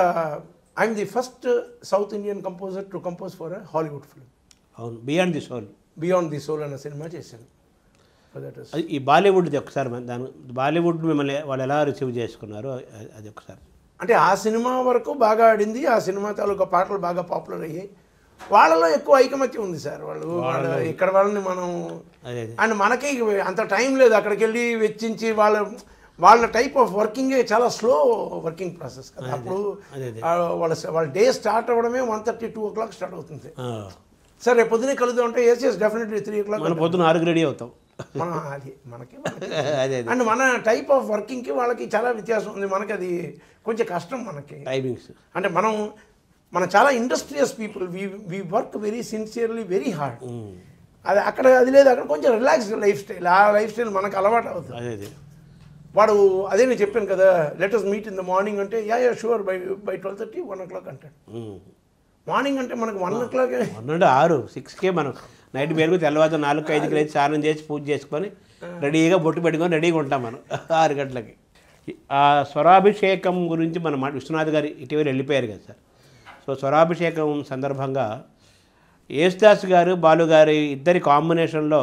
I'm the first south Indian composer to compose for a Hollywood film. అవును, బియాండ్ ది సోల్ అన్న సినిమా చేశాను. ఈ బాలీవుడ్ది ఒకసారి దాని బాలీవుడ్ మిమ్మల్ని వాళ్ళు ఎలా రిసీవ్ చేసుకున్నారు అది ఒకసారి. అంటే ఆ సినిమా వరకు బాగా ఆడింది, ఆ సినిమా తాలూకా పాటలు బాగా పాపులర్ అయ్యాయి. వాళ్ళలో ఎక్కువ ఐకమత్యం ఉంది సార్. ఇక్కడ వాళ్ళని మనం, అండ్ మనకి అంత టైం లేదు అక్కడికి వెళ్ళి వెచ్చించి వాళ్ళ టైప్ ఆఫ్ వర్కింగే చాలా స్లో వర్కింగ్ ప్రాసెస్ కదా. అప్పుడు వాళ్ళ డే స్టార్ట్ అవ్వడమే 1:30, 2 o'clock స్టార్ట్ అవుతుంది. సార్ రేపు పొద్దునే కలుద్దాం అంటే ఎస్ డెఫినెట్లీ 3 o'clock పొద్దున 6కి రెడీ అవుతాం. అది మనకి అండ్ మన టైప్ ఆఫ్ వర్కింగ్కి వాళ్ళకి చాలా వ్యత్యాసం ఉంది. మనకి అది కొంచెం కష్టం. మనకి టైమింగ్స్ అంటే మనం చాలా industrious people, we work very sincerely, very hard. అది అక్కడ అది లేదు, అక్కడ కొంచెం రిలాక్స్డ్ లైఫ్ స్టైల్. ఆ లైఫ్ స్టైల్ మనకు అలవాటు అవుతుంది. వాడు అదే నేను చెప్పాను కదా, let us meet in the morning అంటే యా షూర్ బై 12:30, 1 o'clock అంటాడు. మార్నింగ్ అంటే మనకు 1 o'clock 6కే మనం నైట్ మేరకు తెల్లవారు 4-5కి లేచి స్నానం చేసి పూజ చేసుకొని రెడీగా బొట్టు పెట్టుకొని రెడీగా ఉంటాం మనం 6 గంటలకి. ఆ స్వరాభిషేకం గురించి మనం విశ్వనాథ్ గారు ఇటీవల వెళ్ళిపోయారు కదా సార్. సో స్వరాభిషేకం సందర్భంగా యేసుదాస్ గారు బాలు గారి ఇద్దరి కాంబినేషన్లో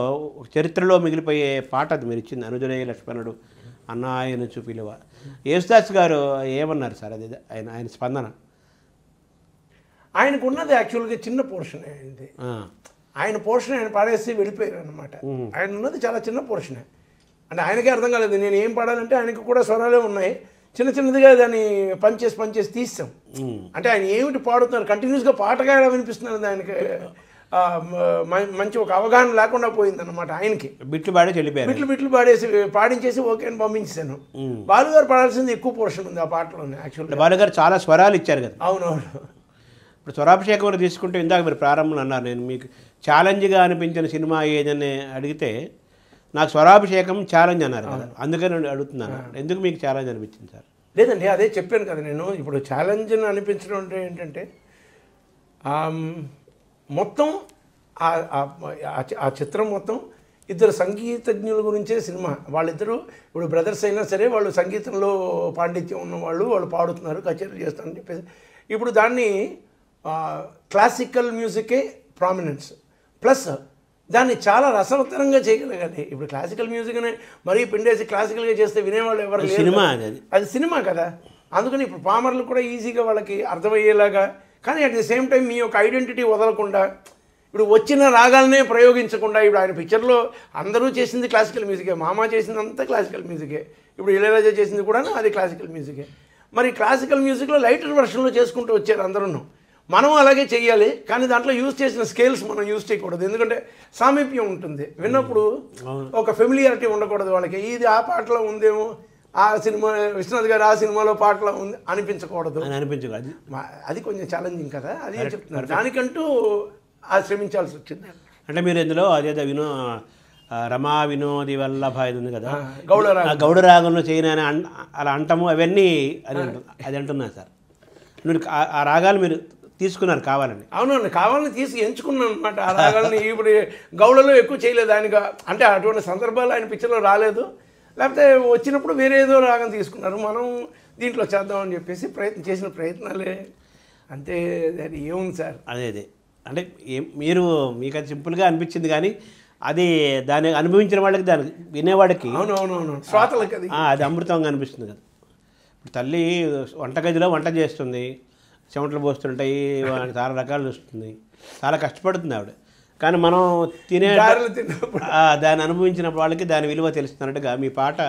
చరిత్రలో మిగిలిపోయే పాట అది మీరు ఇచ్చింది, అనుజనే లక్ష్మణుడు అన్నాయను చూపిలువ. యేసుదాస్ గారు ఏమన్నారు సార్? అది ఆయన స్పందన. ఆయనకు ఉన్నది యాక్చువల్గా చిన్న పోర్షన్ అయింది. ఆయన పోర్షన్ ఆయన పాడేసి వెళ్ళిపోయారు అనమాట. ఆయన ఉన్నది చాలా చిన్న పోర్షనే. అంటే ఆయనకే అర్థం కాలేదు నేను ఏం పాడాలంటే. ఆయనకు కూడా స్వరాలే ఉన్నాయి, చిన్న చిన్నదిగా దాన్ని పనిచేసి తీస్తాం. అంటే ఆయన ఏమిటి పాడుతున్నారు, కంటిన్యూస్గా పాటగా వినిపిస్తున్నారు, ఆయనకి మంచి ఒక అవగాహన లేకుండా పోయిందన్నమాట ఆయనకి. బిట్లు పాడే చెల్లిపోయారు, బిట్లు పాడించేసి ఓకే అని పంపించాను. బాలుగారు పాడాల్సింది ఎక్కువ పోర్షన్ ఉంది ఆ పాటలోనే. యాక్చువల్గా బాలుగారు చాలా స్వరాలు ఇచ్చారు కదా. అవునవును. ఇప్పుడు స్వరాభిషేకం తీసుకుంటే ఇందాక మీరు ప్రారంభంలో అన్నారు, నేను మీకు ఛాలెంజ్గా అనిపించిన సినిమా ఏదని అడిగితే నాకు స్వరాభిషేకం ఛాలెంజ్ అన్నారు కదా, అందుకని అడుగుతున్నాను, ఎందుకు మీకు ఛాలెంజ్ అనిపించింది సార్? లేదండి, అదే చెప్పాను కదా నేను. ఇప్పుడు ఛాలెంజ్ అనిపించడం అంటే ఏంటంటే మొత్తం ఆ చిత్రం మొత్తం ఇద్దరు సంగీతజ్ఞుల గురించే సినిమా. వాళ్ళిద్దరూ ఇప్పుడు బ్రదర్స్ అయినా సరే వాళ్ళు సంగీతంలో పాండిత్యం ఉన్నవాళ్ళు, వాళ్ళు పాడుతున్నారు, కచేరీలు చేస్తారని చెప్పేసి. ఇప్పుడు దాన్ని క్లాసికల్ మ్యూజికే ప్రామినెన్స్, ప్లస్ దాన్ని చాలా రసవత్తరంగా చేయగలగాలి. ఇప్పుడు క్లాసికల్ మ్యూజిక్ అనే మరీ పిండేసి క్లాసికల్గా చేస్తే వినేవాళ్ళు ఎవరు లేరు. సినిమా అది సినిమా కదా. అందుకని ఇప్పుడు పామర్లు కూడా ఈజీగా వాళ్ళకి అర్థమయ్యేలాగా, కానీ అట్ ది సేమ్ టైం మీ యొక్క ఐడెంటిటీ వదలకుండా, ఇప్పుడు వచ్చిన రాగాలనే ప్రయోగించకుండా. ఇప్పుడు ఆయన పిక్చర్లో అందరూ చేసింది క్లాసికల్ మ్యూజికే, మామ చేసిందంతా క్లాసికల్ మ్యూజికే, ఇప్పుడు ఇళయరాజా చేసింది కూడా అది క్లాసికల్ మ్యూజికే. మరి క్లాసికల్ మ్యూజిక్లో లైటర్ వెర్షన్లో చేసుకుంటూ వచ్చారు అందరూ. మనం అలాగే చెయ్యాలి, కానీ దాంట్లో యూజ్ చేసిన స్కేల్స్ మనం యూజ్ చేయకూడదు. ఎందుకంటే సామీప్యం ఉంటుంది, విన్నప్పుడు ఒక ఫెమిలియారిటీ ఉండకూడదు వాళ్ళకి. ఇది ఆ పాటలో ఉందేమో, ఆ సినిమా విశ్వనాథ్ గారు ఆ సినిమాలో పాటలో ఉంది అనిపించకూడదు. అది కొంచెం ఛాలెంజింగ్ కదా, అది చెప్తున్నారు. దానికంటూ శ్రమించాల్సి వచ్చింది. అంటే మీరు ఇందులో అదేదో రమా వినోది వల్లభ ఇది ఉంది కదా, గౌడ రాగంలో చేయను అని అలా అంటాము, అవన్నీ అది అంటున్నారు సార్. మీరు ఆ రాగాలు మీరు తీసుకున్నారు కావాలని? అవునండి, కావాలని ఎంచుకున్నాను అనమాట ఆ రాగాలని. ఇప్పుడు గౌడలో ఎక్కువ చేయలేదు ఆయనగా, అంటే అటువంటి సందర్భాలు ఆయన పిక్చర్లో రాలేదు, లేకపోతే వచ్చినప్పుడు వేరే ఏదో రాగం తీసుకున్నారు. మనం దీంట్లో చేద్దామని చెప్పేసి చేసిన ప్రయత్నాలే అంతే. అది ఏముంది సార్, అదే అంటే మీకు అది సింపుల్గా అనిపించింది, కానీ అది దాన్ని అనుభవించిన వాళ్ళకి, దాన్ని వినేవాడికి, అవునవునవును, శ్రోతలకి అది అమృతంగా అనిపిస్తుంది కదా. తల్లి వంటగదిలో వంట చేస్తుంది, చెమటలు పోస్తుంటాయి, చాలా రకాలు చూస్తుంది, చాలా కష్టపడుతుంది ఆవిడ. కానీ మనం దాన్ని అనుభవించిన వాళ్ళకి దాని విలువ తెలుస్తున్నట్టుగా మీ పాట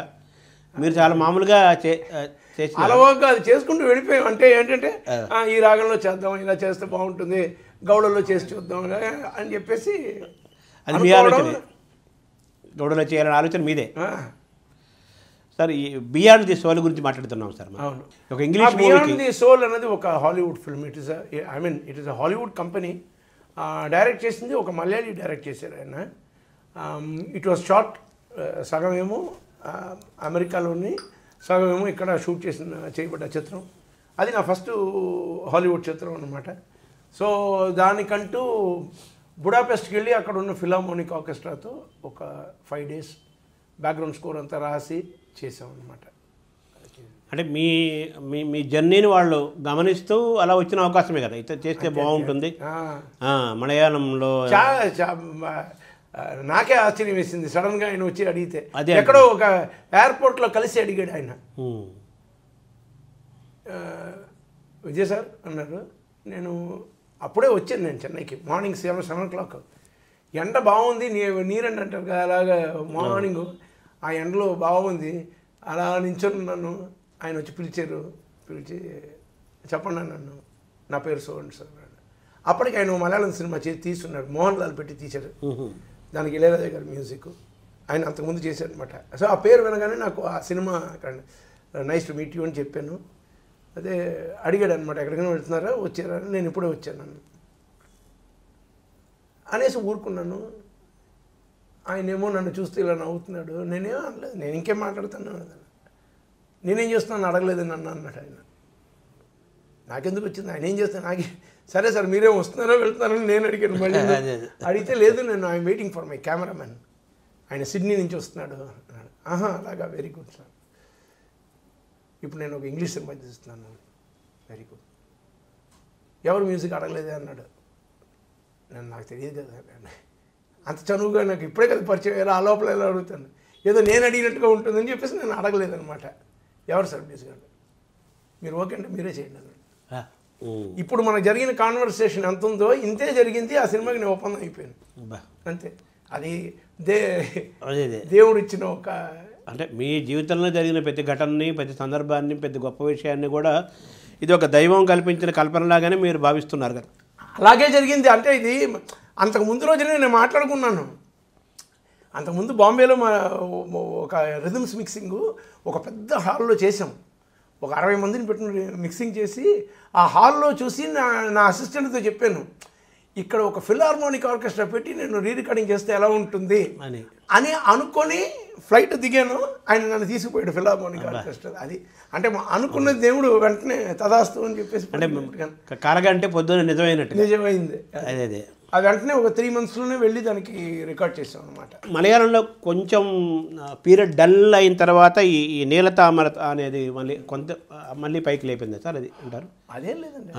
మీరు చాలా మామూలుగా చేసి అలవాగా అది చేసుకుంటూ వెళ్ళిపోయాం. అంటే ఏంటంటే ఈ రాగంలో చేద్దాం, ఇలా చేస్తే బాగుంటుంది, గౌడలో చేసి చూద్దాం అని చెప్పేసి. అది మీ ఆలోచన, గౌడలో చేయాలనే ఆలోచన మీదే సార్. ఈ బియాండ్ ది సోల్ గురించి మాట్లాడుతున్నాం సార్. అవును, ఒక ఇంగ్లీష్ బియాండ్ ది సోల్ అనేది ఒక Hollywood film. It is it is a Hollywood company. Direct చేసింది ఒక మలయాళీ డైరెక్ట్ చేశారు ఆయన. ఇట్ వాజ్ షార్ట్, సగమేమో అమెరికాలోని, సగమేమో ఇక్కడ షూట్ చేయబడ్డ చిత్రం. అది నా ఫస్ట్ హాలీవుడ్ చిత్రం అన్నమాట. సో దానికంటూ బుడాపెస్ట్కి వెళ్ళి అక్కడ ఉన్న ఫిలార్మోనిక్ ఆర్కెస్ట్రాతో ఒక 5 days బ్యాక్గ్రౌండ్ స్కోర్ అంతా రాసి చేసామన్నమాట. అంటే మీ మీ మీ జర్నీని వాళ్ళు గమనిస్తూ అలా వచ్చిన అవకాశమే కదా, అయితే చేస్తే బాగుంటుంది. మలయాళంలో నాకే ఆశ్చర్యం వేసింది, సడన్గా ఆయన వచ్చి అడిగితే. ఎక్కడో ఒక ఎయిర్పోర్ట్లో కలిసి అడిగాడు ఆయన, విజయ్ సార్ అన్నారు. నేను అప్పుడే వచ్చాను, నేను చెన్నైకి మార్నింగ్ 7 o'clock. ఎండ బాగుంది, నీరండి అంటారు కదా, అలాగా మార్నింగ్ ఆ ఎండలో బాగుంది, అలా నించొని నన్ను ఆయన వచ్చి పిలిచి చెప్పండి నన్ను, నా పేరు సోన్ సార్. అప్పటికి ఆయన మలయాళం సినిమా తీస్తున్నాడు, మోహన్ లాల్ పెట్టి తీశారు, దానికి ఇళయరాజా గారి మ్యూజిక్, ఆయన అంతకుముందు చేశారు అనమాట. సో ఆ పేరు వినగానే నాకు ఆ cinema nice to meet you అని చెప్పాను. అదే అడిగాడు అనమాట, ఎక్కడికైనా వెళ్తున్నారా, వచ్చారా, నేను ఇప్పుడే వచ్చాను అనేసి ఊరుకున్నాను. ఆయనేమో నన్ను చూస్తే ఇలా నవ్వుతున్నాడు. నేనేమో అనలేదు, నేను ఇంకేం మాట్లాడుతాను, నేనేం చేస్తున్నాను అడగలేదు నన్ను అన్నాడు ఆయన. నాకెందుకు వచ్చింది, ఆయన ఏం చేస్తాను నాకు. సరే సార్ మీరేం వస్తున్నారో వెళ్తున్నారని నేను అడిగాను. మళ్ళీ అడిగితే లేదు, నేను I'm waiting for my cameraman, ఆయన సిడ్నీ నుంచి వస్తున్నాడు అన్నాడు. ఆహా అలాగా, వెరీ గుడ్ సార్. ఇప్పుడు నేను ఒక ఇంగ్లీష్ సినిమా తీస్తున్నాను, వెరీ గుడ్. ఎవరు మ్యూజిక్ అడగలేదే అన్నాడు. నాకు తెలియదు కదా, అంత చనువుగా నాకు ఇప్పుడే కదా పరిచయం, ఆ లోపల ఎలా అడుగుతాను, ఏదో నేను అడిగినట్టుగా ఉంటుందని చెప్పేసి నేను అడగలేదనమాట. ఎవరు సార్ మ్యూజిక్ అంటే, మీరు ఓకే అంటే మీరే చేయండి అన్నాడు. ఇప్పుడు మనకు జరిగిన కాన్వర్సేషన్ ఎంత ఉందో ఇంతే జరిగింది, ఆ సినిమాకి నేను ఒప్పందం అయిపోయాను అంతే. అది దేవుడు ఇచ్చిన ఒక అంటే మీ జీవితంలో జరిగిన ప్రతి ఘటనని, ప్రతి సందర్భాన్ని, ప్రతి గొప్ప విషయాన్ని కూడా ఇది ఒక దైవం కల్పించిన కల్పనలాగానే మీరు భావిస్తున్నారు కదా? అలాగే జరిగింది. అంటే ఇది అంతకు ముందు రోజునే నేను మాట్లాడుకున్నాను. అంతకుముందు బాంబేలో ఒక రిథమ్స్ మిక్సింగ్ ఒక పెద్ద హాల్లో చేసాం. ఒక 60 మందిని పెట్టిన మిక్సింగ్ చేసి ఆ హాల్లో చూసి నా అసిస్టెంట్తో చెప్పాను, ఇక్కడ ఒక ఫిల్హార్మోనిక్ ఆర్కెస్ట్రా పెట్టి నేను రికార్డింగ్ చేస్తే ఎలా ఉంటుంది అని అనుకొని ఫ్లైట్ దిగాను. ఆయన నన్ను తీసుకుపోయాడు ఫిల్హార్మోనిక్ ఆర్కెస్ట్రా. అది అంటే అనుకున్న దేవుడు వెంటనే తదాస్తు అని చెప్పేసి అంటే కరగంటే పొద్దున్న నిజమైంది. అదే అది వెంటనే ఒక 3 monthsలోనే వెళ్ళి దానికి రికార్డ్ చేసాం అనమాట. మలయాళంలో కొంచెం పీరియడ్ డల్ అయిన తర్వాత ఈ నీలతామర అనేది మళ్ళీ పైకి లేపింది సార్, అది అంటారు? అదేం లేదండి,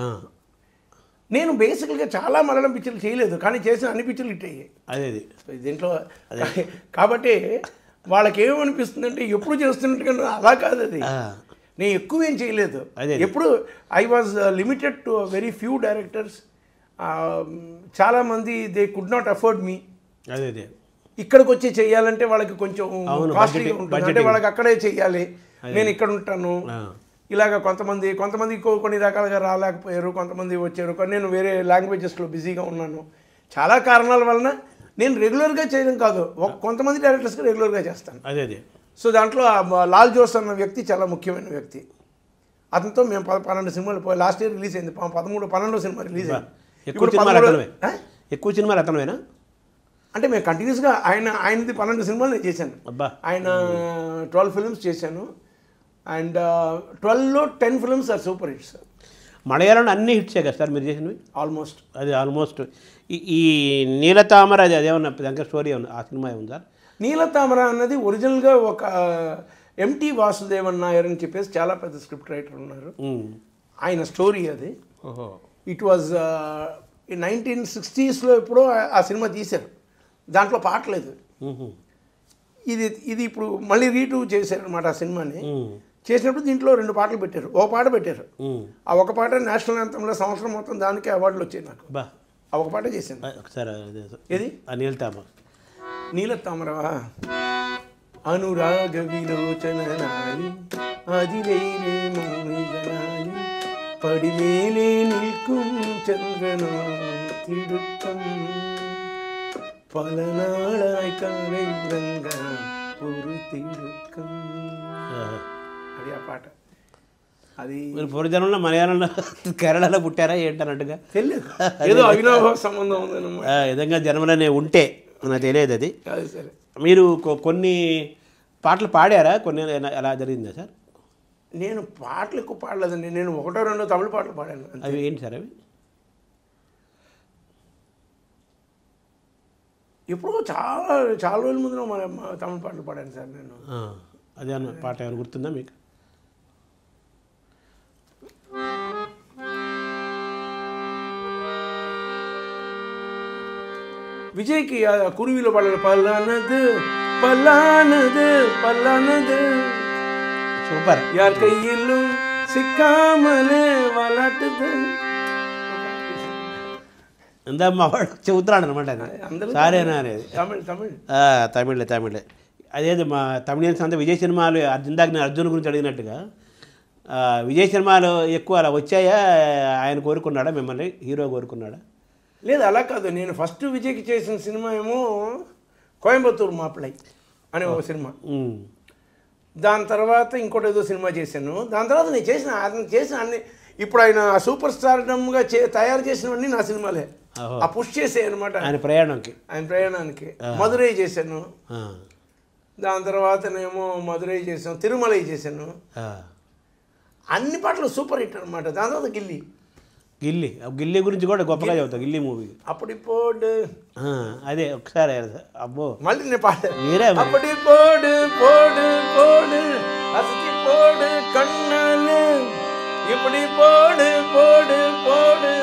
నేను బేసికల్గా చాలా మలయాళం పిక్చర్లు చేయలేదు, కానీ చేసిన అన్ని పిక్చర్లు హిట్ అయ్యాయి. అదే దీంట్లో కాబట్టి వాళ్ళకి ఏమనిపిస్తుందంటే ఎప్పుడు చేస్తున్నట్టుగా అలా కాదు. అది నేను ఎక్కువ ఏం చేయలేదు. ఎప్పుడు I was limited to very few directors. చాలామంది దే కుడ్ నాట్ అఫోర్డ్ మీ. అదే ఇక్కడికి వచ్చి చెయ్యాలంటే వాళ్ళకి కొంచెం కాస్ట్లీగా ఉంటుంది, అంటే వాళ్ళకి అక్కడే చెయ్యాలి, నేను ఇక్కడ ఉంటాను. ఇలాగ కొంతమంది కొన్ని రకాలుగా రాలేకపోయారు, కొంతమంది వచ్చారు. నేను వేరే లాంగ్వేజెస్లో బిజీగా ఉన్నాను. చాలా కారణాల వలన నేను రెగ్యులర్గా చేయడం కాదు, కొంతమంది డైరెక్టర్స్కి రెగ్యులర్గా చేస్తాను. అదే సో దాంట్లో లాల్ జోస్ అన్న వ్యక్తి చాలా ముఖ్యమైన వ్యక్తి. అతనితో మేము 12 సినిమాలు పోయి లాస్ట్ ఇయర్ రిలీజ్ అయింది, 13-12 సినిమా రిలీజ్ అయింది. ఎక్కువ సినిమాలు అతనువేనా? అంటే మేము కంటిన్యూస్గా ఆయనది 12 సినిమాలు నేను చేశాను. ఆయన 12 ఫిల్మ్స్ చేశాను. అండ్ 12లో 10 ఫిల్మ్స్ ఆర్ సూపర్ హిట్స్. మలయాళంలో అన్ని హిట్సే కదా సార్ మీరు చేసినవి? ఆల్మోస్ట్. ఈ నీలతామర అదేమన్నా దానికి స్టోరీ ఏమన్నా, ఆ సినిమా ఏముంది సార్? నీలతామర అన్నది ఒరిజినల్గా ఒక ఎంటీ వాసుదేవన్ నాయర్ అని చెప్పేసి చాలా పెద్ద స్క్రిప్ట్ రైటర్ ఉన్నారు, ఆయన స్టోరీ అది. ఇట్ వాజ్ 1960sలో ఎప్పుడో ఆ సినిమా తీశారు. దాంట్లో పాట లేదు. ఇది ఇప్పుడు మళ్ళీ రీటూ చేశారు అనమాట ఆ సినిమాని. చేసినప్పుడు దీంట్లో 2 పాటలు పెట్టారు, ఒక పాట పెట్టారు. ఆ ఒక పాట నేషనల్ యాంథమ్లో సంవత్సరం మొత్తం దానికి అవార్డులు వచ్చాయి నాకు. ఆ ఒక పాట చేశాను. ఏది? నీలతామర. అనురాగ విలోచన నాయి அதிலேயே மோகிதனாய் படிமேலே நிற்கும் சந்திரனோ திடுக்கம் பல நாளாய் காலை உறங்க ஒரு తిడుకం. అది ఆ పాట. అది మీరు పూర్వజనంలో మలయాళంలో కేరళలో పుట్టారా ఏంటన్నట్టుగా తెలియదు, ఏదో అవినాభావ సంబంధం ఉందన్నమాట. విధంగా జన్మలోనే ఉంటే నాకు తెలియదు అది. సరే, మీరు కొన్ని పాటలు పాడారా? కొన్ని ఎలా జరిగిందా సార్? నేను పాటలు ఎక్కువ పాడలేదండి, నేను 1-2 తమిళ పాటలు పాడాను. అవి ఏంటి సార్? అవి ఎప్పుడో చాలా రోజుల ముందు మన తమిళ పాటలు పాడాను సార్ నేను. అదే అన్న పాట ఏమైనా గుర్తుందా మీకు? విజయ్కి కురువిలో పాడారు, పల్లానదు పల్లానదు పల్లానదు సూపర్. యార్ కయ్యిల్లు సిక్కామలే వలటదు. ఇందా మా వాడు చెబుతున్నాడు అనమాట, సారేనా అనేది. తమిళే. అదేది మా తమిళియన్స్ అంతా విజయ్ సినిమాలు ఇందాక నేను అర్జున్ గురించి అడిగినట్టుగా విజయ్ సినిమాలు ఎక్కువ అలా వచ్చాయా? ఆయన కోరుకున్నాడా మిమ్మల్ని, హీరో కోరుకున్నాడా? లేదు, అలా కాదు. నేను ఫస్ట్ విజయ్కి చేసిన సినిమా ఏమో కోయంబత్తూరు మాప్లై అనే ఒక సినిమా. దాని తర్వాత ఇంకోటి ఏదో సినిమా చేశాను. దాని తర్వాత నేను చేసిన అన్ని ఇప్పుడు ఆయన సూపర్ స్టార్డమ్గా తయారు చేసినవన్నీ నా సినిమాలే. ఆ పుష్ చేసాయి అనమాట ఆయన ప్రయాణానికి. మధురై చేశాను, దాని తర్వాతనేమో మధురై చేశాను, తిరుమలై చేశాను. అన్ని పాటలు సూపర్ హిట్ అనమాట. దాని తర్వాత గిల్లి గురించి కూడా గొప్పగా చెబుతా. గిల్లి మూవీ అప్పటి పోడు అదే ఒకసారి అబ్బో మళ్ళీ నేను పాట మీరే అప్పటి పోడు పోడు పోడు అసతి పోడు కన్నాలు இப்படி போடு போடு போடு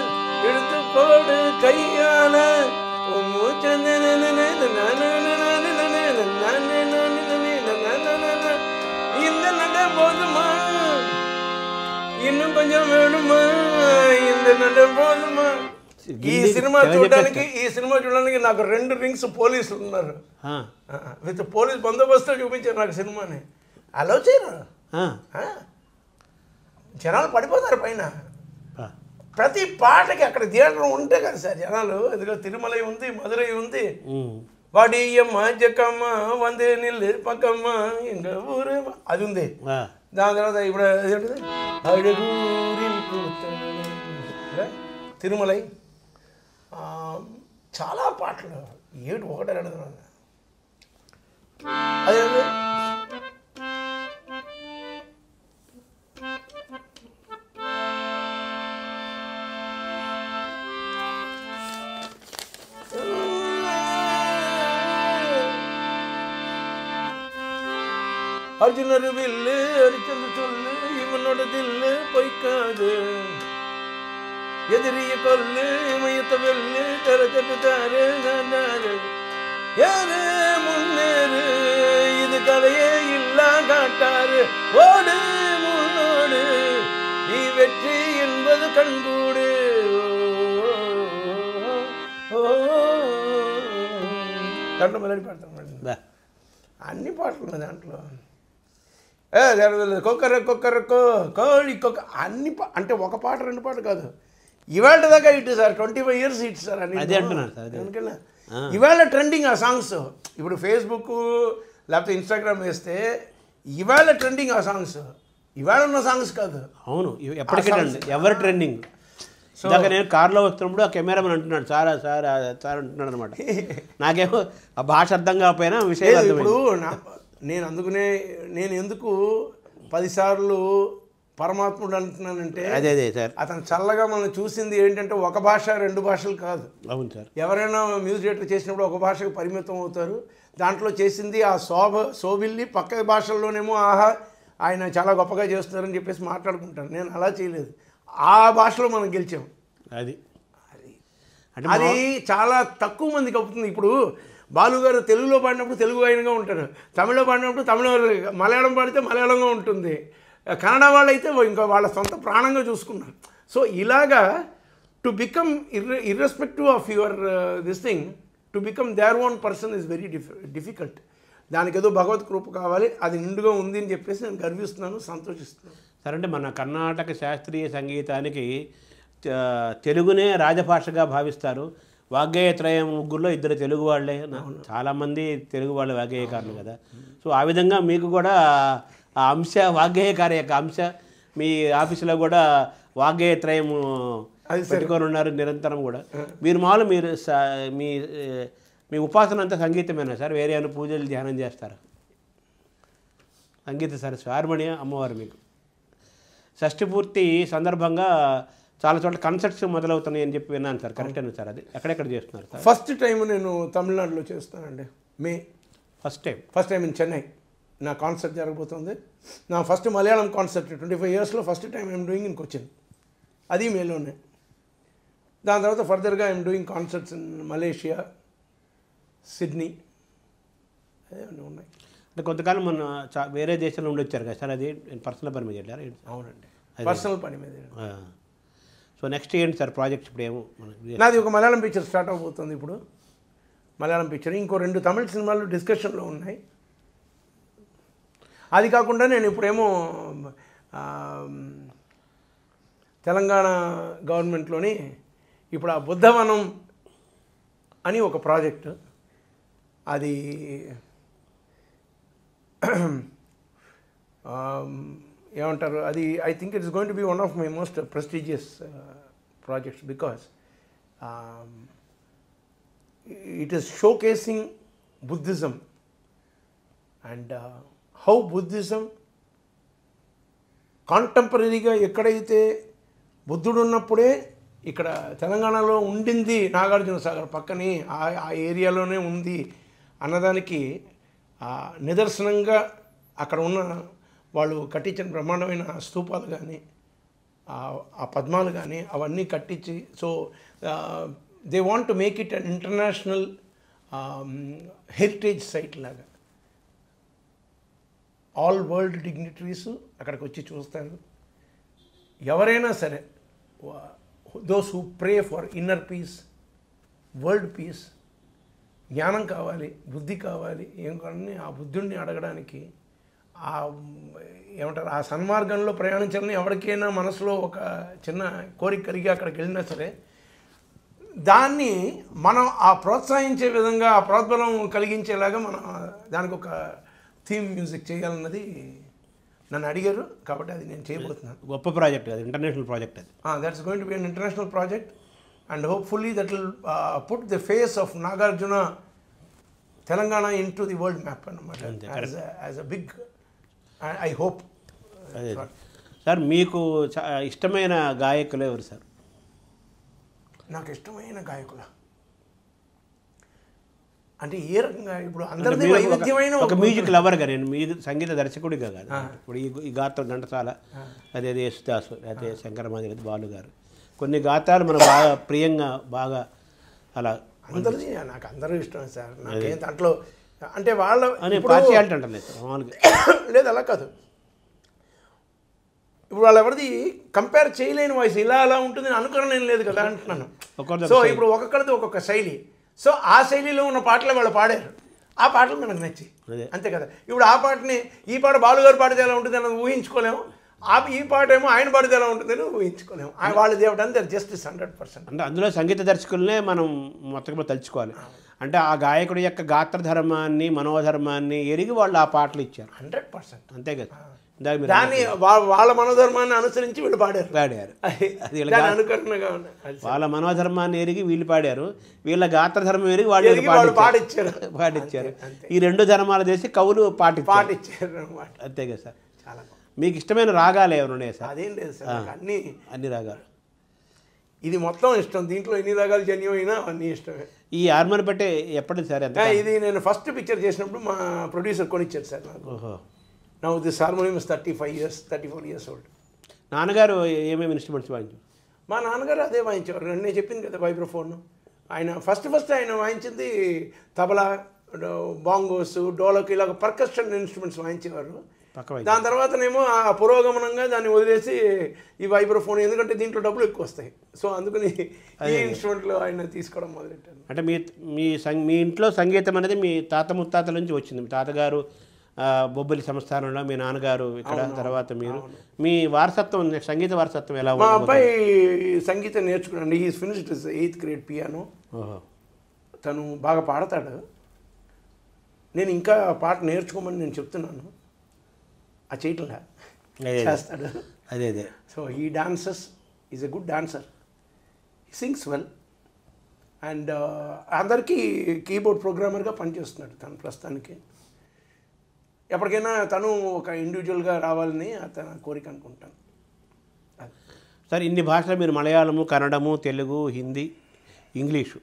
எடுத்து போடு கையால இந்த நட போதுமா இன்னும் கொஞ்சம் வேணுமா இந்த நட போதுமா. ఈ సినిమా చూడడానికి నాకు 2 రింగ్స్ పోలీసులు ఉన్నారు, విత్ పోలీస్ బందోబస్తు చూపించారు నాకు సినిమాని. అలో చేయరు, జనాలు పడిపోతారు పైన. ప్రతి పాటకి అక్కడ థియేటర్ ఉంటే కదా సార్ జనాలు. ఎందుకంటే తిరుమల ఉంది, మధురై ఉంది, వాడియమ్మ జక్కమ్మ వందే నిల్లు పక్కమ్మ ఇంకా ఊరే అది ఉంది. దాని తర్వాత ఇప్పుడు తిరుమలై చాలా పాటలు 7 ఒకటే అడుగుతున్నాను. అదే அர்ஜுனர் வில்லு அரிச்சந்து சொல்லு இவனோட தில்லு பொய்க்காது எதிரிய கொல்லு இமயத்த வெல்லு தரச்சட்டு தாரு யாரு முன்னேறு இது கதையே இல்லா காட்டாரு ஓடு முன்னோடு நீ வெற்றி என்பது கண்கூடு దాంట్లో మెలడీ పాడతాను, అన్ని పాటలు ఉన్నాయి దాంట్లో. కొక్కరొక్కో కోడి కొక్క అన్ని అంటే ఒక పాట 2 పాటలు కాదు, ఇవాళ దాకా ఇటు సార్ 25 years ఇటు సార్ అని ఎందుకన్నా ఇవాళ ట్రెండింగ్ ఆ సాంగ్స్. ఇప్పుడు ఫేస్బుక్ లేకపోతే ఇన్స్టాగ్రామ్ వేస్తే ఇవాళ ట్రెండింగ్ ఆ సాంగ్స్, ఇవాళ ఉన్న సాంగ్స్ కాదు. అవును, ఎప్పటికీ ఎవరు ట్రెండింగ్. ఇందాక నేను కార్లో వస్తున్నప్పుడు ఆ కెమెరామెన్ అంటున్నాడు సార్ సార్ సార్ అంటున్నాడు అనమాట. నాకేమో ఆ భాష అర్థం కాకపోయినా విషయం. ఇప్పుడు నేను ఎందుకు 10 సార్లు పరమాత్ముడు అంటున్నానంటే అదే సార్, అతను చల్లగా మనం చూసింది ఏంటంటే ఒక భాష 2 భాషలు కాదు. అవును సార్, ఎవరైనా మ్యూజిక్ డైరెక్టర్ చేసినప్పుడు ఒక భాషకు పరిమితం అవుతారు. దాంట్లో చేసింది ఆ శోభిల్ని పక్క భాషల్లోనేమో ఆహా ఆయన చాలా గొప్పగా చేస్తున్నారని చెప్పేసి మాట్లాడుకుంటాను. నేను అలా చేయలేదు, ఆ భాషలో మనం గెలిచాం. అది అది చాలా తక్కువ మందికి అవుతుంది. ఇప్పుడు బాలుగారు తెలుగులో పాడినప్పుడు తెలుగు ఆయనగా ఉంటారు, తమిళ్లో పాడినప్పుడు తమిళ, మలయాళం పాడితే మలయాళంగా ఉంటుంది, కన్నడ వాళ్ళు అయితే ఇంకా వాళ్ళ సొంత ప్రాణంగా చూసుకున్నారు. సో ఇలాగా to become irrespective of your this thing, to become their own person is very difficult. దానికి ఏదో భగవత్ కృప కావాలి, అది నిండుగా ఉంది అని చెప్పేసి నేను గర్విస్తున్నాను, సంతోషిస్తున్నాను. సరే, అంటే మన కర్ణాటక శాస్త్రీయ సంగీతానికి తెలుగునే రాజభాషగా భావిస్తారు. వాగ్గేయత్రయం ముగ్గురులో 2 తెలుగు వాళ్ళే, చాలామంది తెలుగు వాళ్ళ వాగ్గేయకారులు కదా. సో ఆ విధంగా మీకు కూడా ఆ అంశ వాగ్గేయకారి యొక్క అంశ మీ ఆఫీసులో కూడా వాగ్గేయత్రయం పెట్టుకొని ఉన్నారు నిరంతరం కూడా. మీరు మామూలు మీరు మీ ఉపాసన అంతా సంగీతమేనా సార్? వేరే ఏమైనా పూజలు ధ్యానం చేస్తారా? సంగీత సరస్వతి హార్మోనియ అమ్మవారు మీకు. షష్ఠి పూర్తి సందర్భంగా చాలా చోట్ల కన్సర్ట్స్ మొదలవుతున్నాయి అని చెప్పి విన్నాను సార్, కరెక్టేనా సార్? అది ఎక్కడెక్కడ చేస్తున్నారు సార్? ఫస్ట్ టైం నేను తమిళనాడులో చేస్తానండి, May first time in Chennai నా కాన్సర్ట్ జరగబోతుంది. నా ఫస్ట్ మలయాళం కాన్సర్ట్ 25 yearsలో first time I'm doing in Cochin, అది మేలోనే. దాని తర్వాత ఫర్దర్గా I'm doing concerts in Malaysia, Sydney, అదే ఉన్నాయి. అంటే కొంతకాలం మన వేరే దేశంలో ఉండి వచ్చారు కదా సార్, అది పర్సనల్ పని మీద వెళ్ళారు? అవునండి, పర్సనల్ పని మీద. సో నెక్స్ట్ ఏంటి సార్ ప్రాజెక్ట్స్? ఇప్పుడు ఏమో నాది ఒక మలయాళం పిక్చర్ స్టార్ట్ అవబోతుంది ఇప్పుడు, మలయాళం పిక్చర్. ఇంకో 2 తమిళ సినిమాలు డిస్కషన్లో ఉన్నాయి. అది కాకుండా నేను ఇప్పుడేమో తెలంగాణ గవర్నమెంట్లోని ఇప్పుడు ఆ బుద్ధవనం అని ఒక ప్రాజెక్టు, అది ఏమంటారు, అది I think it is going to be one of my most prestigious projects because it is showcasing Buddhism and how Buddhism కాంటెంపరీగా ఎక్కడైతే బుద్ధుడు ఉన్నప్పుడే ఇక్కడ తెలంగాణలో ఉండింది, నాగార్జున సాగర్ పక్కనే ఆ ఏరియాలోనే ఉంది అన్నదానికి నిదర్శనంగా అక్కడ ఉన్న వాళ్ళు కట్టించిన బ్రహ్మాండమైన స్తూపాలు కానీ ఆ పద్మాలు కానీ అవన్నీ కట్టించి, so they want to make it an international heritage site లాగా. ఆల్ వరల్డ్ డిగ్నిటరీస్ అక్కడికి వచ్చి చూస్తారు. ఎవరైనా సరే those who pray for inner peace, world peace, జ్ఞానం కావాలి, బుద్ధి కావాలి, ఏం కావాలని ఆ బుద్ధుడిని అడగడానికి, ఆ ఏమంటారు ఆ సన్మార్గంలో ప్రయాణించాలని ఎవరికైనా మనసులో ఒక చిన్న కోరిక కలిగి అక్కడికి వెళ్ళినా సరే దాన్ని మనం ఆ ప్రోత్సహించే విధంగా ఆ ప్రోద్బలం కలిగించేలాగా మనం దానికి ఒక థీమ్ మ్యూజిక్ చేయాలన్నది నన్ను అడిగారు, కాబట్టి అది నేను చేయబోతున్నాను. గొప్ప ప్రాజెక్ట్ అది, ఇంటర్నేషనల్ ప్రాజెక్ట్ అది. That's going to be an international project and hopefully that will put the face of Nagarjuna Telangana into the world map అన్నమాట. As a big I hope. అదే సార్, మీకు ఇష్టమైన గాయకులు ఎవరు సార్? నాకు ఇష్టమైన గాయకుల అంటే ఏ రకంగా, ఇప్పుడు అందరిది వైవిధ్యమైన ఒక మ్యూజిక్ లవర్గా, నేను సంగీత దర్శకుడిగా కాదు. ఇప్పుడు ఈ గాత్రం ఘంటసాల, అదే యేసుదాసు, అదే శంకరమాదేవి, బాలు గారు, కొన్ని గాతాలు మనకు బాగా ప్రియంగా బాగా అలా అందరిది నాకు అందరూ ఇష్టమే సార్. నాకేం దాంట్లో అంటే వాళ్ళ పార్షియాలిటీ అంటలేదు మామూలుగా లేదు, అలా కాదు. ఇప్పుడు వాళ్ళు ఎవరిది కంపేర్ చేయలేని వాయిస్ ఇలా అలా ఉంటుంది అనుకరణ ఏం లేదు కదా అంటున్నాను. సో ఇప్పుడు ఒక్కొక్కరిది ఒక్కొక్క శైలి, సో ఆ శైలిలో ఉన్న పాటలు వాళ్ళు పాడారు, ఆ పాటలు మనకు నచ్చి అంతే కదా. ఇప్పుడు ఆ పాటని ఈ పాట బాలుగారు పాడితే ఎలా ఉంటుంది అని ఊహించుకోలేము, ఈ పాట ఏమో ఆయన పాడితే ఎలా ఉంటుందని ఊహించుకోలేము. వాళ్ళది ఏమిటంటే జస్టిస్ 100%. అంటే అందులో సంగీత దర్శకులనే మనం మొత్తం తలుచుకోవాలి. అంటే ఆ గాయకుడి యొక్క గాత్రధర్మాన్ని, మనోధర్మాన్ని ఎరిగి వాళ్ళు ఆ పాటలు ఇచ్చారు 100%. అంతే కదా. దాన్ని వాళ్ళ మనోధర్మాన్ని అనుసరించి వీళ్ళు పాడారు. అనుకరణగా వాళ్ళ మనోధర్మాన్ని ఎరిగి వీళ్ళు పాడారు, వీళ్ళ గాత్రధర్మం ఎరిగి వాళ్ళు పాటించారు. ఈ రెండు ధర్మాలు చేసి కవులు పాటించారు అంతే కదా సార్. చాలా మీకు ఇష్టమైన రాగాలు ఎవరు ఉన్నాయి సార్? అదేం లేదు సార్, అన్ని రాగాలు ఇది మొత్తం ఇష్టం. దీంట్లో ఎన్ని రాగాలు జన్యమైనా అన్నీ ఇష్టమే. ఈ హార్మోని బట్టే ఎప్పటి సార్? ఇది నేను ఫస్ట్ పిక్చర్ చేసినప్పుడు మా ప్రొడ్యూసర్ కొనిచ్చారు సార్ నాకు. Now this harmonium is 34 years old. నాన్నగారు ఏమేమి ఇన్స్ట్రుమెంట్స్ వాయించారు? మా నాన్నగారు అదే వాయించేవారు. నేను చెప్పింది కదా వైబ్రోఫోన్. ఆయన ఫస్ట్ ఆయన వాయించింది తబలా, బాంగోస్, డోలక్, ఇలాగ పర్కషన్ ఇన్స్ట్రుమెంట్స్ వాయించేవారు. దాని తర్వాతనేమో ఆ పురోగమనంగా దాన్ని వదిలేసి ఈ వైబ్రోఫోన్, ఎందుకంటే దీంట్లో డబ్బులు ఎక్కువ వస్తాయి, సో అందుకని ఈ ఇన్స్ట్రుమెంట్లో ఆయన తీసుకోవడం మొదలెట్టాను. అంటే మీ ఇంట్లో సంగీతం అనేది మీ తాత ముత్తాతల నుంచి వచ్చింది. మీ తాతగారు బొబ్బిలి సంస్థానంలో, మీ నాన్నగారు ఇక్కడ, తర్వాత మీరు, మీ వారసత్వం, సంగీత వారసత్వం ఎలా? మా అబ్బాయి సంగీతం నేర్చుకున్నాడు. He finished 8th grade piano. తను బాగా పాడతాడు. నేను ఇంకా పాట నేర్చుకోమని నేను చెప్తున్నాను, ఆ చేయట్లా చేస్తాడు. అదే so he dances, is a good dancer, he sings well and అందరికీ కీబోర్డ్ ప్రోగ్రామర్గా పనిచేస్తున్నాడు తను ప్రస్తుతానికి. ఎప్పటికైనా తను ఒక ఇండివిజువల్గా రావాలని తన కోరిక అనుకుంటాను. సార్, ఇన్ని భాషలు మీరు మలయాళము, కన్నడము, తెలుగు, హిందీ, ఇంగ్లీషు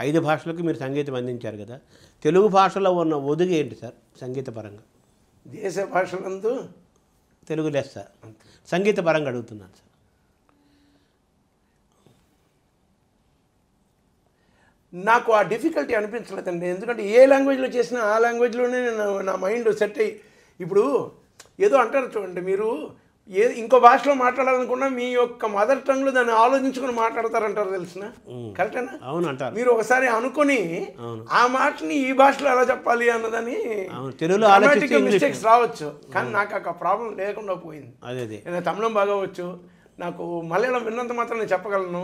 5 భాషలకు మీరు సంగీతం అందించారు కదా. తెలుగు భాషలో ఉన్న ఒదుగు ఏంటి సార్ సంగీత పరంగా? దేశ భాషలందు తెలుగు లెస్ సార్. సంగీత పరంగా అడుగుతున్నాను సార్. నాకు ఆ డిఫికల్టీ అనిపించలేదండి, ఎందుకంటే ఏ లాంగ్వేజ్లో చేసినా ఆ లాంగ్వేజ్లోనే నా మైండ్ సెట్ అయ్యి, ఇప్పుడు ఏదో అంటారు చూడండి, మీరు ఇంకో భాషలో మాట్లాడాలనుకున్నా మీ యొక్క మదర్ టంగ్లో దాన్ని ఆలోచించుకుని మాట్లాడతారంటారు, తెలిసిన కరెక్టేనా? అవును అంటారు. మీరు ఒకసారి అనుకుని ఆ మాటని ఈ భాషలో ఎలా చెప్పాలి అన్నదని తెలుగులో మిస్టేక్స్ రావచ్చు, కానీ నాకు ఆ ప్రాబ్లం లేకుండా పోయింది. నేను తమిళం బాగా వచ్చు, నాకు మలయాళం విన్నంత మాత్రం నేను చెప్పగలను.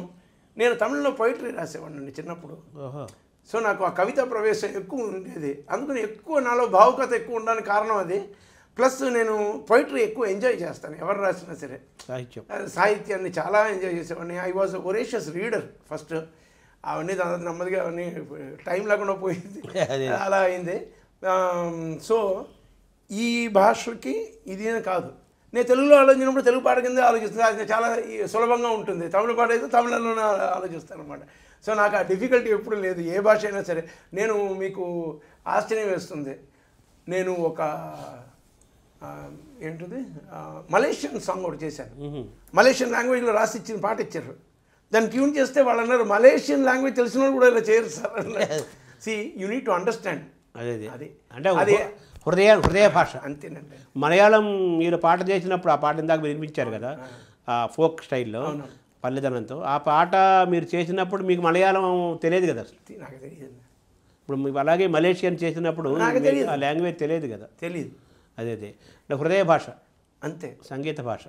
నేను తమిళంలో పొయిటరీ రాసేవాడిని చిన్నప్పుడు, సో నాకు ఆ కవితా ప్రవేశం ఎక్కువ ఉండేది, అందుకని ఎక్కువ నాలో భావుకత ఎక్కువ ఉండడానికి కారణం అది. ప్లస్ నేను పొయిటరీ ఎక్కువ ఎంజాయ్ చేస్తాను, ఎవరు రాసినా సరే. సాహిత్యాన్ని చాలా ఎంజాయ్ చేసేవాడిని. I was ఒరేషియస్ reader first. అవన్నీ దాదాపు నెమ్మదిగా అవన్నీ టైం లేకుండా పోయింది, అలా అయింది. సో ఈ భాషకి ఇదేనే కాదు, నేను తెలుగులో ఆలోచించినప్పుడు తెలుగు పాట కింద ఆలోచిస్తాను, అది చాలా సులభంగా ఉంటుంది. తమిళ పాట అయితే తమిళంలోనే ఆలోచిస్తాను అనమాట. సో నాకు ఆ డిఫికల్టీ ఎప్పుడు లేదు, ఏ భాష అయినా సరే. నేను మీకు ఆశ్చర్యం వేస్తుంది, నేను ఒక ఏంటిది మలేషియన్ సాంగ్ ఒకటి చేశాను. మలేషియన్ లాంగ్వేజ్లో రాసి ఇచ్చిన పాట ఇచ్చారు, దాన్ని ట్యూన్ చేస్తే వాళ్ళు అన్నారు మలేషియన్ లాంగ్వేజ్ తెలిసిన వాళ్ళు కూడా ఇలా చేయరు sir. See you need to understand. అది అంటే అది హృదయ భాష అంతేనండి. మలయాళం మీరు పాట చేసినప్పుడు ఆ పాట ఇందాక వినిపించారు కదా, ఫోక్ స్టైల్లో, పల్లెదనంతో. ఆ పాట మీరు చేసినప్పుడు మీకు మలయాళం తెలియదు కదా అసలు. నాకు తెలియదు. ఇప్పుడు మీకు అలాగే మలేషియన్ చేసినప్పుడు నాకు మీకు ఆ లాంగ్వేజ్ తెలియదు కదా. తెలియదు. అదే హృదయ భాష, అంతే. సంగీత భాష.